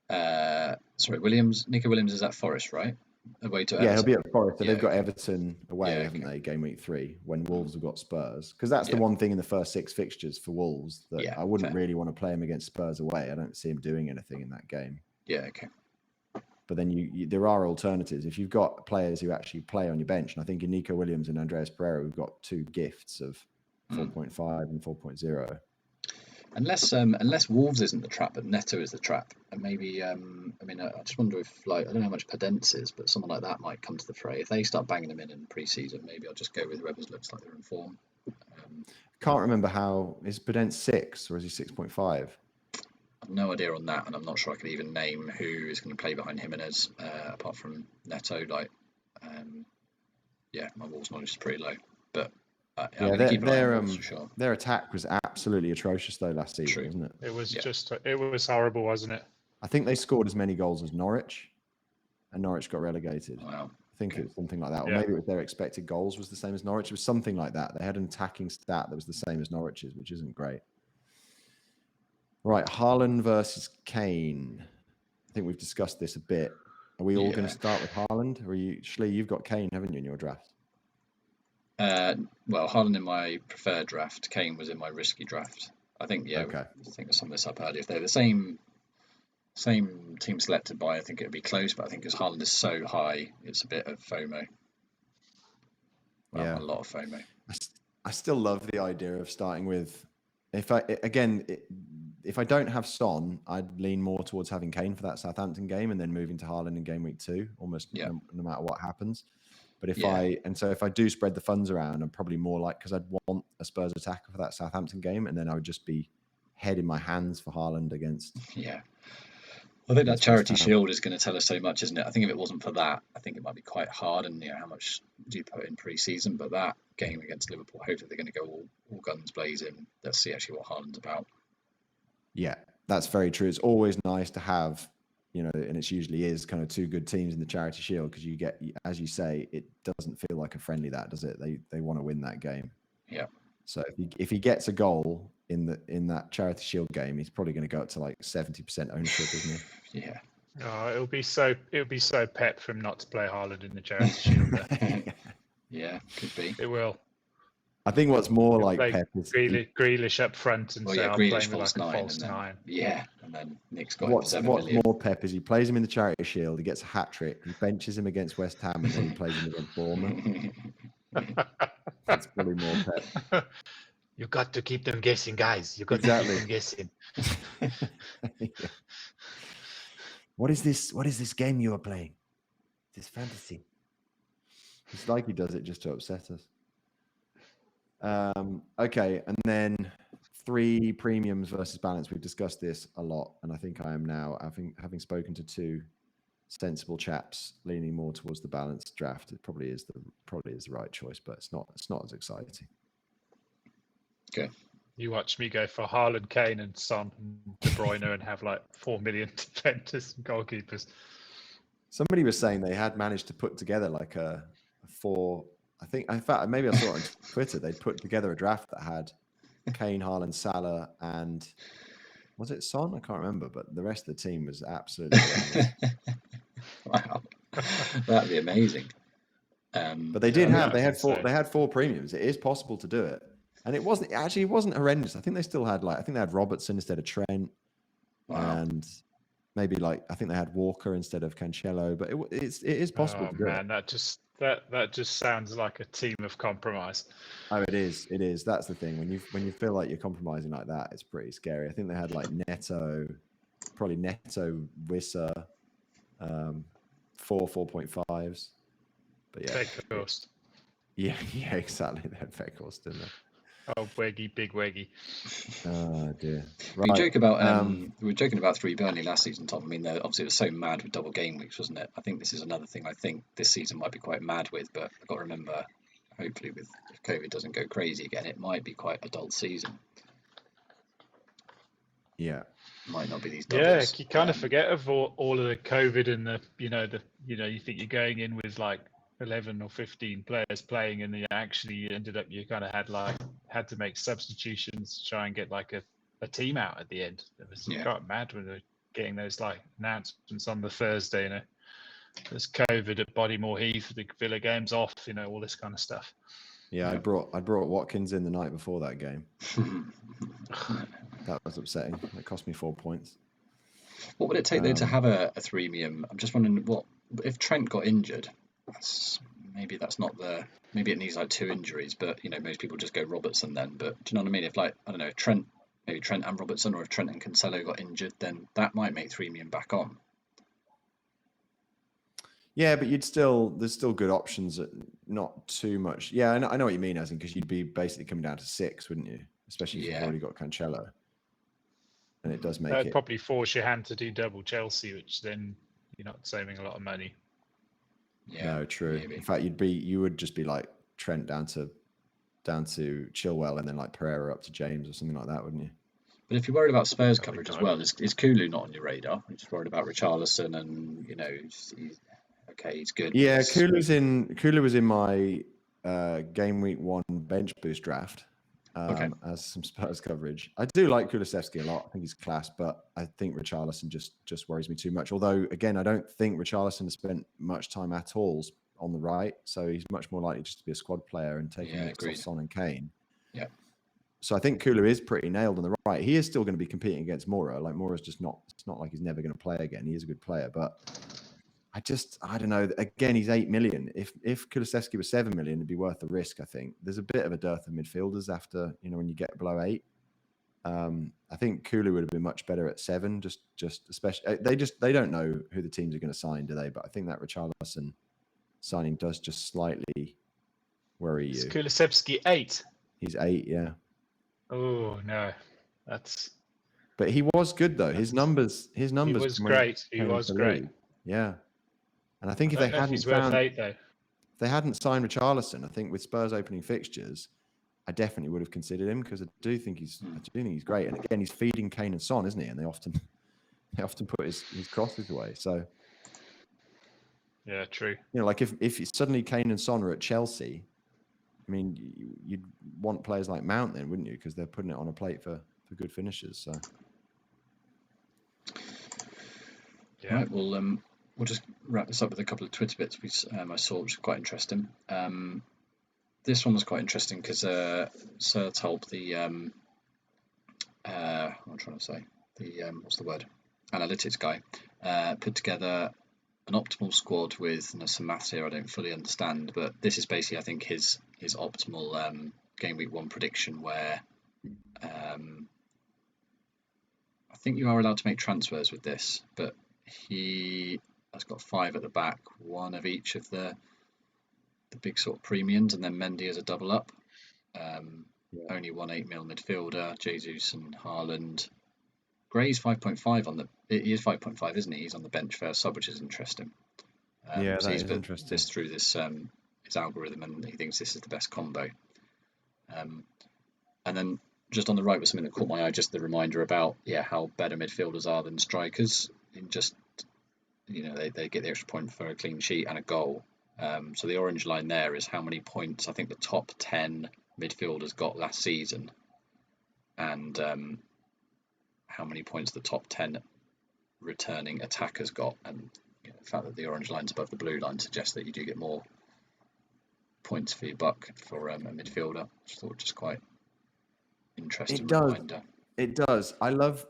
Nico Williams is at Forest, right? Away to Everton. He'll be at Forest. So they've got Everton away, haven't they? Game week 3 when Wolves have got Spurs, because that's the one thing in the first 6 fixtures for Wolves that I wouldn't really want to play him against Spurs away. I don't see him doing anything in that game. Yeah, okay. But then there are alternatives. If you've got players who actually play on your bench, and I think in Nico Williams and Andreas Pereira, we've got two gifts of 4.5 and 4.0. Unless Wolves isn't the trap, but Neto is the trap, and maybe I just wonder if, like, I don't know how much Podence is, but someone like that might come to the fray if they start banging them in pre-season. Maybe I'll just go with whoever looks like they're in form. Can't remember how is Podence 6 or is he 6.5? I've no idea on that, and I'm not sure I could even name who is going to play behind Jimenez apart from Neto. Like, my Wolves knowledge is pretty low, but. Their attack was absolutely atrocious though last season, wasn't it? It was horrible, wasn't it? I think they scored as many goals as Norwich, and Norwich got relegated. Wow. I think it was something like that, or maybe their expected goals was the same as Norwich. It was something like that. They had an attacking stat that was the same as Norwich's, which isn't great. Right, Haaland versus Kane. I think we've discussed this a bit. Are we all going to start with Haaland, or Shlee? You've got Kane, haven't you, in your draft? Well, Haaland in my preferred draft. Kane was in my risky draft. I think, Okay. I think I summed this up earlier. If they're the same team selected by, I think it would be close, but I think because Haaland is so high, it's a bit of FOMO. Well, a lot of FOMO. I still love the idea of starting with, if I don't have Son, I'd lean more towards having Kane for that Southampton game and then moving to Haaland in game week 2, almost no matter what happens. But if I do spread the funds around, I'm probably more like, because I'd want a Spurs attacker for that Southampton game, and then I would just be head in my hands for Haaland against. Yeah. I think that Charity Shield is going to tell us so much, isn't it? I think if it wasn't for that, I think it might be quite hard. And how much do you put in pre-season? But that game against Liverpool, hopefully they're going to go all guns blazing. Let's see actually what Haaland's about. Yeah, that's very true. It's always nice to have, and it usually is kind of two good teams in the Charity Shield, because you get, as you say, it doesn't feel like a friendly, that does it? They want to win that game. Yeah. So if he gets a goal in that Charity Shield game, he's probably going to go up to like 70% ownership, isn't he? Yeah. Oh, it would be so Pep for him not to play Haaland in the Charity Shield. Yeah, could be. It will. I think what's more like Pep is Grealish up front and say, I'm playing with like a false 9. Yeah, and then Nick's got what's 7 million. What's more Pep is he plays him in the Charity Shield, he gets a hat-trick, he benches him against West Ham, and then he plays him against Bournemouth. That's probably more Pep. You got to keep them guessing, guys. You got to keep them guessing. Yeah. What is this game you are playing? This fantasy. It's like he does it just to upset us. Okay, and then 3 premiums versus balance. We've discussed this a lot, and I think I am now, having spoken to 2 sensible chaps, leaning more towards the balanced draft. It probably is the right choice, but it's not as exciting. Okay. You watch me go for Haaland, Kane, and Son, and De Bruyne, and have like 4 million defenders and goalkeepers. Somebody was saying they had managed to put together like a 4. I think, in fact, maybe I saw it on Twitter. They'd put together a draft that had Kane, Haaland, Salah, and was it Son? I can't remember, but the rest of the team was absolutely wow, that'd be amazing. But they had 4 premiums. It is possible to do it. And it wasn't horrendous. I think they still had they had Robertson instead of Trent. Wow. And maybe I think they had Walker instead of Cancelo, but it is possible to do it. That just sounds like a team of compromise. Oh, it is. That's the thing. When you feel like you're compromising like that, it's pretty scary. I think they had Neto, Wissa, 4.5s. But yeah. Weghorst. Yeah, exactly. They had Weghorst, didn't they? Oh, big Weggy. Oh dear. Right. We were joking about 3 Burnley last season, Tom. I mean, obviously it was so mad with double game weeks, wasn't it? I think this is another thing I think this season might be quite mad with, but I've got to remember, hopefully if COVID doesn't go crazy again, it might be quite a dull season. Yeah. Might not be these doubles. Yeah, you kind of forget of all of the COVID and you think you're going in with 11 or 15 players playing, and you ended up you kind of had to make substitutions to try and get a team out at the end. It was quite mad when they were getting those announcements on the Thursday. There's COVID at Bodymore Heath, the Villa game's off. All this kind of stuff. Yeah, I brought Watkins in the night before that game. That was upsetting. It cost me 4 points. What would it take though to have a threemium? I'm just wondering what if Trent got injured. Maybe that's not the. Maybe it needs like 2 injuries, but most people just go Robertson then. But do you know what I mean? If like I don't know, Trent, maybe Trent and Robertson, or if Trent and Cancelo got injured, then that might make threemium back on. Yeah, but there's still good options at not too much. Yeah, I know what you mean, as in because you'd be basically coming down to 6, wouldn't you? Especially if you've already got Cancelo. And it does make That'd probably force your hand to do double Chelsea, which then you're not saving a lot of money. Yeah, no, true. Maybe. In fact, you would just be like Trent down to Chilwell, and then like Pereira up to James or something like that, wouldn't you? But if you're worried about Spurs coverage as well, is Kulu not on your radar? You're just worried about Richarlison, and he's good. Yeah, Kulu was in my game week 1 bench boost draft as some Spurs coverage. I do like Kulusevski a lot. I think he's class, but I think Richarlison just worries me too much. Although, again, I don't think Richarlison has spent much time at all on the right, so he's much more likely just to be a squad player and taking minutes off Son and Kane. Yeah. So I think Kulu is pretty nailed on the right. He is still going to be competing against Mora. Like Mora's just not. It's not like he's never going to play again. He is a good player, but I don't know. Again, he's 8 million. If Kulusevski was 7 million, it'd be worth the risk. I think there's a bit of a dearth of midfielders after when you get below 8. I think Kulu would have been much better at 7. Just especially they don't know who the teams are going to sign, do they? But I think that Richarlison signing does just slightly worry you. Is Kulusevski 8? He's 8, yeah. Oh no, that's. But he was good though. His numbers. He was great. He was great. Yeah. And I think if they hadn't worth 8 though. If they hadn't signed Richarlison, I think with Spurs opening fixtures, I definitely would have considered him because I do think he's great. And again, he's feeding Kane and Son, isn't he? And they often put his crosses away. So yeah, true. Like if suddenly Kane and Son are at Chelsea, I mean, you'd want players like Mount then, wouldn't you? Because they're putting it on a plate for good finishes. So yeah. Right, we'll just wrap this up with a couple of Twitter bits I saw, which was quite interesting. This one was quite interesting because Sertalp, the what am I trying to say? The what's the word? Analytics guy put together an optimal squad with some maths here I don't fully understand, but this is basically I think his optimal game week 1 prediction where I think you are allowed to make transfers with this, but he has got 5 at the back, 1 of each of the big sort of premiums, and then Mendy as a double up. Only 1 8 mil midfielder, Jesus and Haaland. Gray's 5.5 on the. He is 5.5, isn't he? He's on the bench first sub, which is interesting. Yeah, so he's put interesting. This through this his algorithm, and he thinks this is the best combo. And then just on the right was something that caught my eye, just the reminder about how better midfielders are than strikers. In just they get the extra point for a clean sheet and a goal. So the orange line there is how many points I think the top 10 midfielders got last season, and how many points the top 10 returning attackers got. And the fact that the orange line's above the blue line suggests that you do get more points for your buck for a midfielder. Which I thought just quite interesting reminder. It does. I love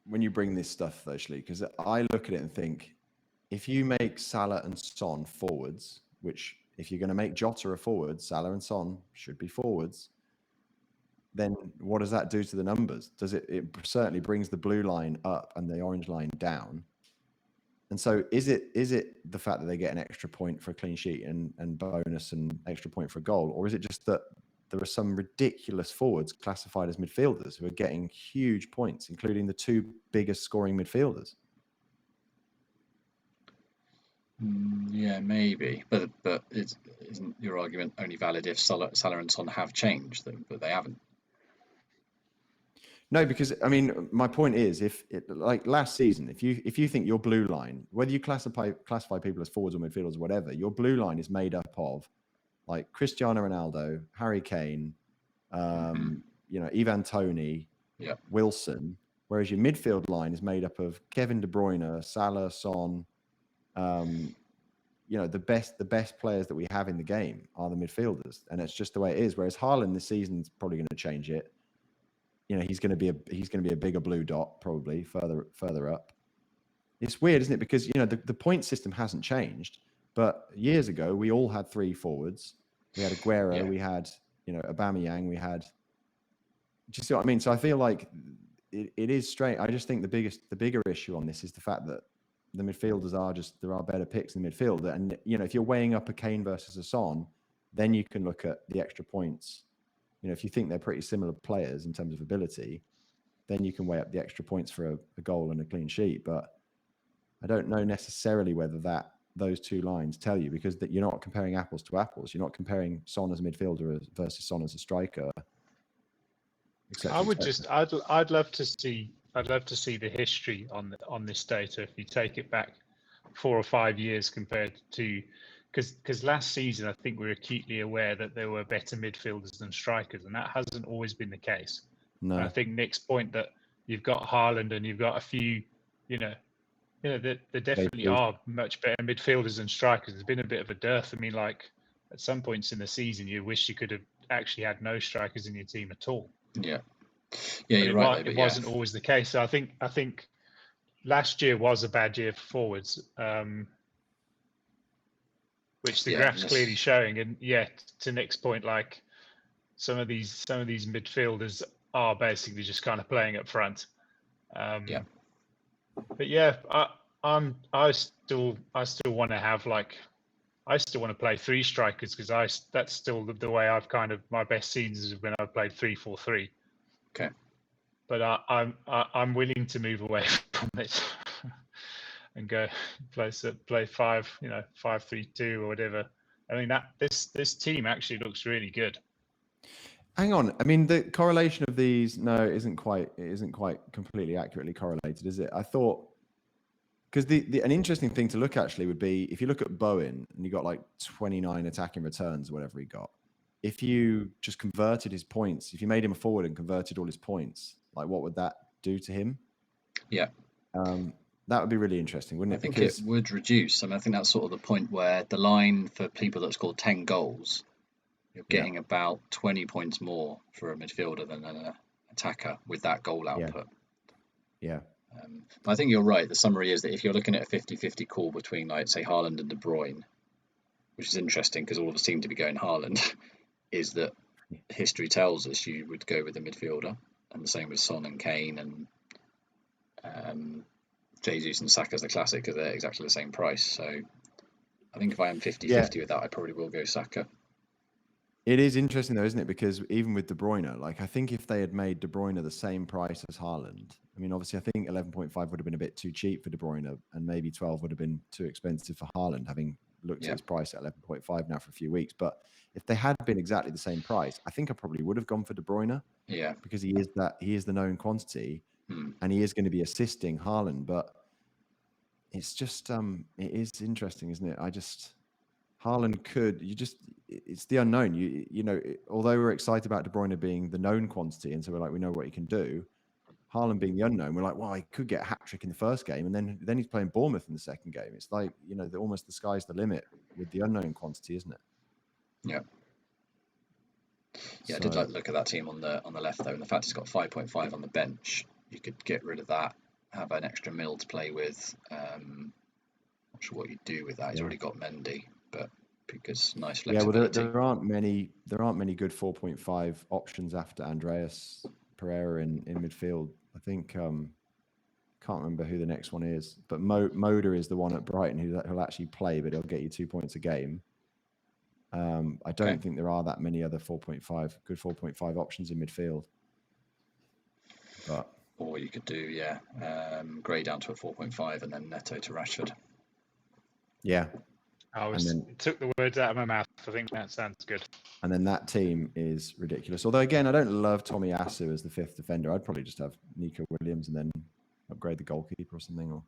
when you bring this stuff though, Shlee, because I look at it and think, if you make Salah and Son forwards, which if you're going to make Jota a forward, Salah and Son should be forwards, then what does that do to the numbers? Does it certainly brings the blue line up and the orange line down. And so is it the fact that they get an extra point for a clean sheet and bonus and extra point for a goal, or is it just that there are some ridiculous forwards classified as midfielders who are getting huge points, including the 2 biggest scoring midfielders? Yeah, maybe, but isn't your argument only valid if Salah and Son have changed, but they haven't? No, because I mean, my point is, like last season, if you think your blue line, whether you classify people as forwards or midfielders or whatever, your blue line is made up of like Cristiano Ronaldo, Harry Kane, Ivan Toney, Wilson, whereas your midfield line is made up of Kevin De Bruyne, Salah, Son. The best players that we have in the game are the midfielders, and it's just the way it is. Whereas Haaland this season is probably going to change it. he's going to be a bigger blue dot probably further up. It's weird, isn't it? Because the point system hasn't changed, but years ago we all had 3 forwards. We had Aguero, we had Aubameyang, we had. Do you see what I mean? So I feel like it is strange. I just think the bigger issue on this is the fact that the midfielders there are better picks in the midfield, and if you're weighing up a Kane versus a Son, then you can look at the extra points. If you think they're pretty similar players in terms of ability, then you can weigh up the extra points for a goal and a clean sheet. But I don't know necessarily whether those 2 lines tell you, because that you're not comparing apples to apples. You're not comparing Son as a midfielder versus Son as a striker. I'd love to see the history on this data if you take it back 4 or 5 years compared to, because last season I think we were acutely aware that there were better midfielders than strikers, and that hasn't always been the case. No. And I think Nick's point that you've got Haaland and you've got a few, there definitely are much better midfielders than strikers. There's been a bit of a dearth. I mean, like at some points in the season, you wish you could have actually had no strikers in your team at all. Yeah, you're right. It wasn't always the case. So I think last year was a bad year for forwards, which the graph's clearly showing. And to Nick's point, like some of these midfielders are basically just kind of playing up front. But I still want to have I still want to play 3 strikers, because that's still the way I've my best seasons have been. I've played 3-4-3. Okay. But I'm willing to move away from it and go play 5-3-2 or whatever. I mean this team actually looks really good. Hang on. I mean, the correlation of these it isn't quite completely accurately correlated, is it? I thought, because an interesting thing to look actually would be if you look at Bowen and you got like 29 attacking returns or whatever he got. If you just converted his points, if you made him a forward and converted all his points, like what would that do to him? Yeah. That would be really interesting, wouldn't it? I think it would reduce. I mean, I think that's sort of the point where the line for people that scored 10 goals, you're getting about 20 points more for a midfielder than an attacker with that goal output. Yeah. I think you're right. The summary is that if you're looking at a 50-50 call between, like, say, Haaland and De Bruyne, which is interesting because all of us seem to be going Haaland, is that history tells us you would go with the midfielder, and the same with Son and Kane and Jesus and Saka's the classic because they're exactly the same price. So I think if I am 50-50 with that, I probably will go Saka. It is interesting though, isn't it? Because even with De Bruyne, like I think if they had made De Bruyne the same price as Haaland, I mean, obviously I think 11.5 would have been a bit too cheap for De Bruyne, and maybe 12 would have been too expensive for Haaland, having looked at his price at 11.5 now for a few weeks. But if they had been exactly the same price, I think I probably would have gone for De Bruyne. Yeah. Because he is the known quantity, and he is going to be assisting Haaland. But it's just it is interesting, isn't it? Haaland it's the unknown. Although we're excited about De Bruyne being the known quantity, and so we're like, we know what he can do. Haaland being the unknown, we're like, well, he could get a hat-trick in the first game, and then he's playing Bournemouth in the second game. It's like, almost the sky's the limit with the unknown quantity, isn't it? Yeah. Yeah, I did like to look at that team on the left though, and the fact it's got 5.5 on the bench, you could get rid of that, have an extra mil to play with. Not sure what you do with that. He's already got Mendy, but because nice flexibility. Yeah, well, there aren't many good 4.5 options after Andreas Pereira in midfield. I think can't remember who the next one is, but Moda is the one at Brighton who'll actually play, but he'll get you 2 points a game. I don't think there are that many other 4.5 options in midfield. But or you could do Gray down to a 4.5 and then Neto to Rashford. Yeah. It took the words out of my mouth. I think that sounds good. And then that team is ridiculous. Although again, I don't love Tommy Asu as the 5th defender. I'd probably just have Nico Williams and then upgrade the goalkeeper or something.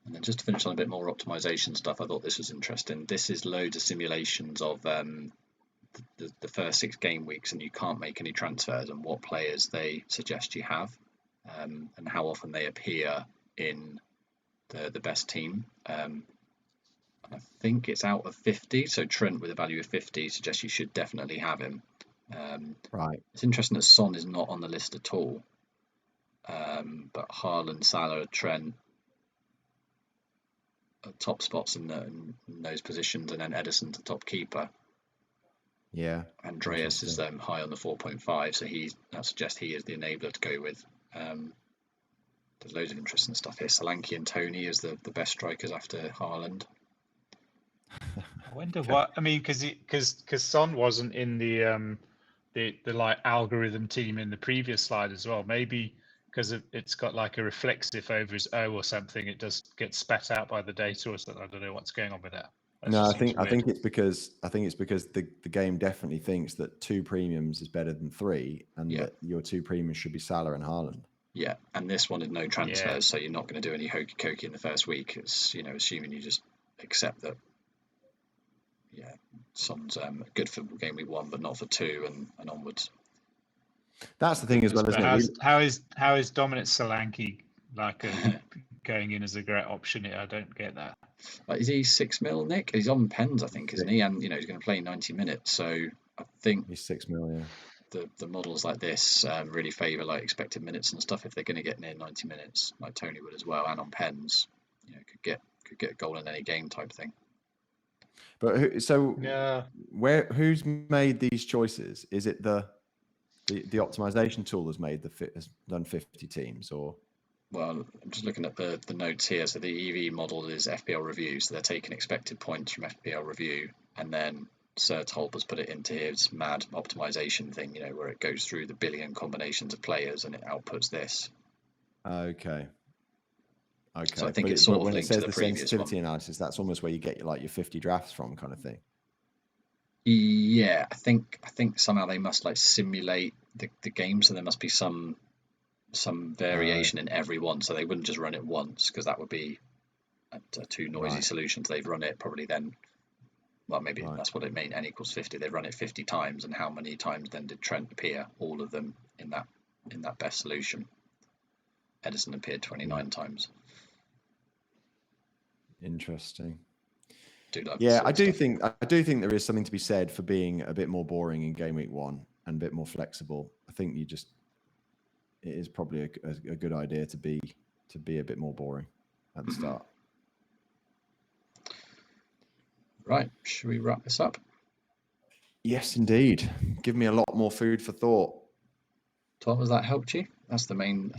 And then just to finish on a bit more optimization stuff, I thought this was interesting. This is loads of simulations of the first 6 game weeks, and you can't make any transfers, and what players they suggest you have, and how often they appear in the best team. I think it's out of 50, so Trent with a value of 50 suggests you should definitely have him. Right. It's interesting that Son is not on the list at all. But Haaland, Salah, Trent are top spots in those positions, and then Ederson's the top keeper. Yeah. Andreas is high on the 4.5, so that suggests he is the enabler to go with. There's loads of interesting stuff here. Solanke and Tony as the best strikers after Haaland. I wonder what I mean, because Son wasn't in the like algorithm team in the previous slide as well. Maybe because it's got like a reflexive over his O or something, it does get spat out by the data or something. I don't know what's going on with that. No, I think it's because the game definitely thinks that 2 premiums is better than 3, and that your 2 premiums should be Salah and Haaland. Yeah, and this one is no transfers, so you're not going to do any hokey cokey in the first week. It's assuming you just accept that. Yeah, Son's good for game week 1, but not for 2 and onwards. That's the thing as well, isn't it? How is Dominic Solanke like going in as a great option here? I don't get that. Is he 6 mil, Nick? He's on pens, I think, isn't he? And he's going to play 90 minutes, so I think he's 6 mil. Yeah. The models like this really favour like expected minutes and stuff if they're going to get near 90 minutes, like Tony would as well, and on pens, could get a goal in any game type thing. But who's made these choices? Is it the optimization tool has done 50 teams, or? Well, I'm just looking at the notes here. So the EV model is FPL review, so they're taking expected points from FPL review, and then Sertalp has put it into his mad optimization thing, where it goes through the billion combinations of players and it outputs this. Okay. So I think it's sort of when linked it says to the sensitivity analysis, that's almost where you get your 50 drafts from, kind of thing. Yeah, I think somehow they must like simulate the game, so there must be some variation in every one. So they wouldn't just run it once, because that would be a too noisy solution. So they've run it probably then. Well, maybe that's what it means. N equals 50. They've run it 50 times, and how many times then did Trent appear? All of them in that best solution. Ederson appeared 29 times. Interesting. I do think there is something to be said for being a bit more boring in game week 1 and a bit more flexible. I think it is probably a good idea to be a bit more boring at the start. Right, should we wrap this up? Yes, indeed. Give me a lot more food for thought. Tom, has that helped you? That's the main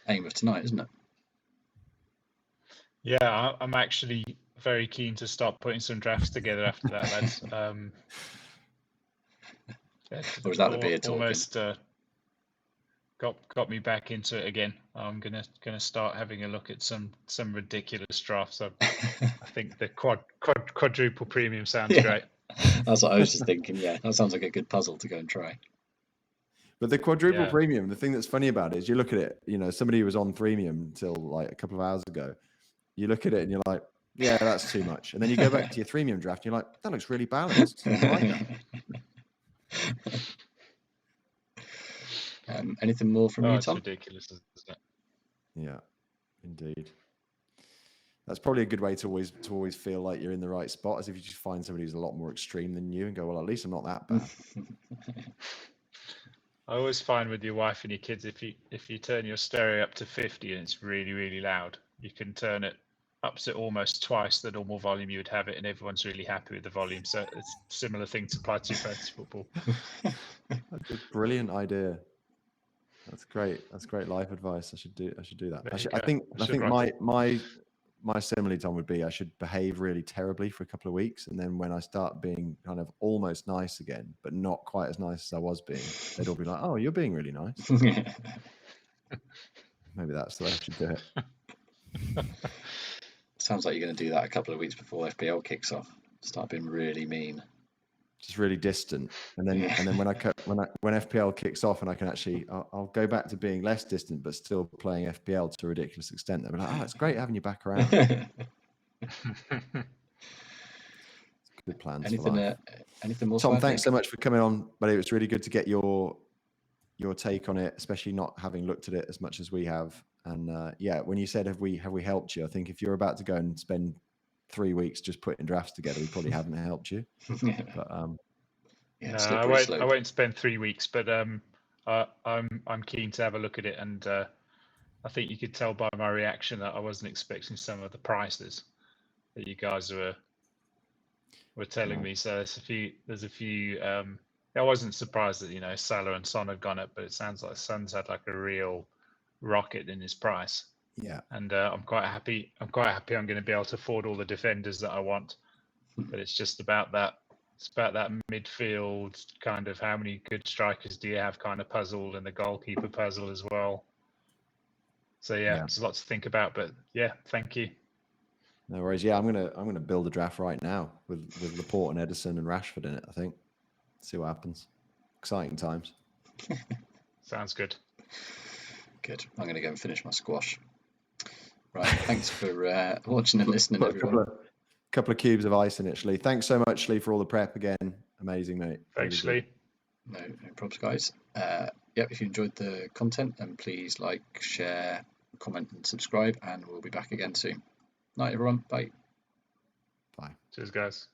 aim of tonight, isn't it? Yeah, I'm actually very keen to start putting some drafts together after that, lads. Or was that the beer talking? Almost got me back into it again. I'm gonna start having a look at some ridiculous drafts. I think the quadruple premium sounds great. That's what I was just thinking. Yeah, that sounds like a good puzzle to go and try. But the quadruple premium, the thing that's funny about it is you look at it, somebody who was on premium until like a couple of hours ago, you look at it and you're like, yeah, that's too much. And then you go back to your premium draft and you're like, that looks really balanced. I like that. Anything more from you, Tom? It's ridiculous, isn't it? Yeah, indeed. That's probably a good way to always feel like you're in the right spot, as if you just find somebody who's a lot more extreme than you and go, well, at least I'm not that bad. I always find with your wife and your kids, if you turn your stereo up to 50 and it's really, really loud, you can turn it up to almost twice the normal volume you would have it, and everyone's really happy with the volume. So it's a similar thing to apply to fantasy football. That's a brilliant idea. That's great. That's great life advice. I should do that. I think my simile, Tom, would be I should behave really terribly for a couple of weeks, and then when I start being kind of almost nice again, but not quite as nice as I was being, they'd all be like, "Oh, you're being really nice." Maybe that's the way I should do it. Sounds like you're going to do that a couple of weeks before FPL kicks off. Start being really mean. Just really distant, and then when FPL kicks off and I can actually, I'll go back to being less distant but still playing FPL to a ridiculous extent. They'll be like, "Oh, it's great having you back around." Good plans. Anything more? Tom, thanks so much for coming on. But it was really good to get your take on it, especially not having looked at it as much as we have. And when you said have we helped you, I think if you're about to go and spend 3 weeks just putting drafts together, we probably haven't helped you. But Yeah, No, slippery I slope. won't spend 3 weeks, but I'm keen to have a look at it, and I think you could tell by my reaction that I wasn't expecting some of the prices that you guys were telling me. So there's a few. I wasn't surprised that Salah and Son had gone up, but it sounds like Son's had like a real rocket in his price. Yeah. And I'm quite happy. I'm going to be able to afford all the defenders that I want. But it's just about that. It's about that midfield kind of how many good strikers do you have kind of puzzle, and the goalkeeper puzzle as well. So yeah, there's a lot to think about. But yeah, thank you. No worries. Yeah, I'm gonna build a draft right now with Laporte and Edison and Rashford in it. I think. See what happens. Exciting times. Sounds good. Good. I'm going to go and finish my squash. Right. Thanks for watching and listening, everyone. Couple of cubes of ice in it, Shlee. Thanks so much, Shlee, for all the prep again. Amazing, mate. Thanks, really Shlee. No props, guys. If you enjoyed the content, then please like, share, comment, and subscribe, and we'll be back again soon. Night, everyone. Bye. Bye. Cheers, guys.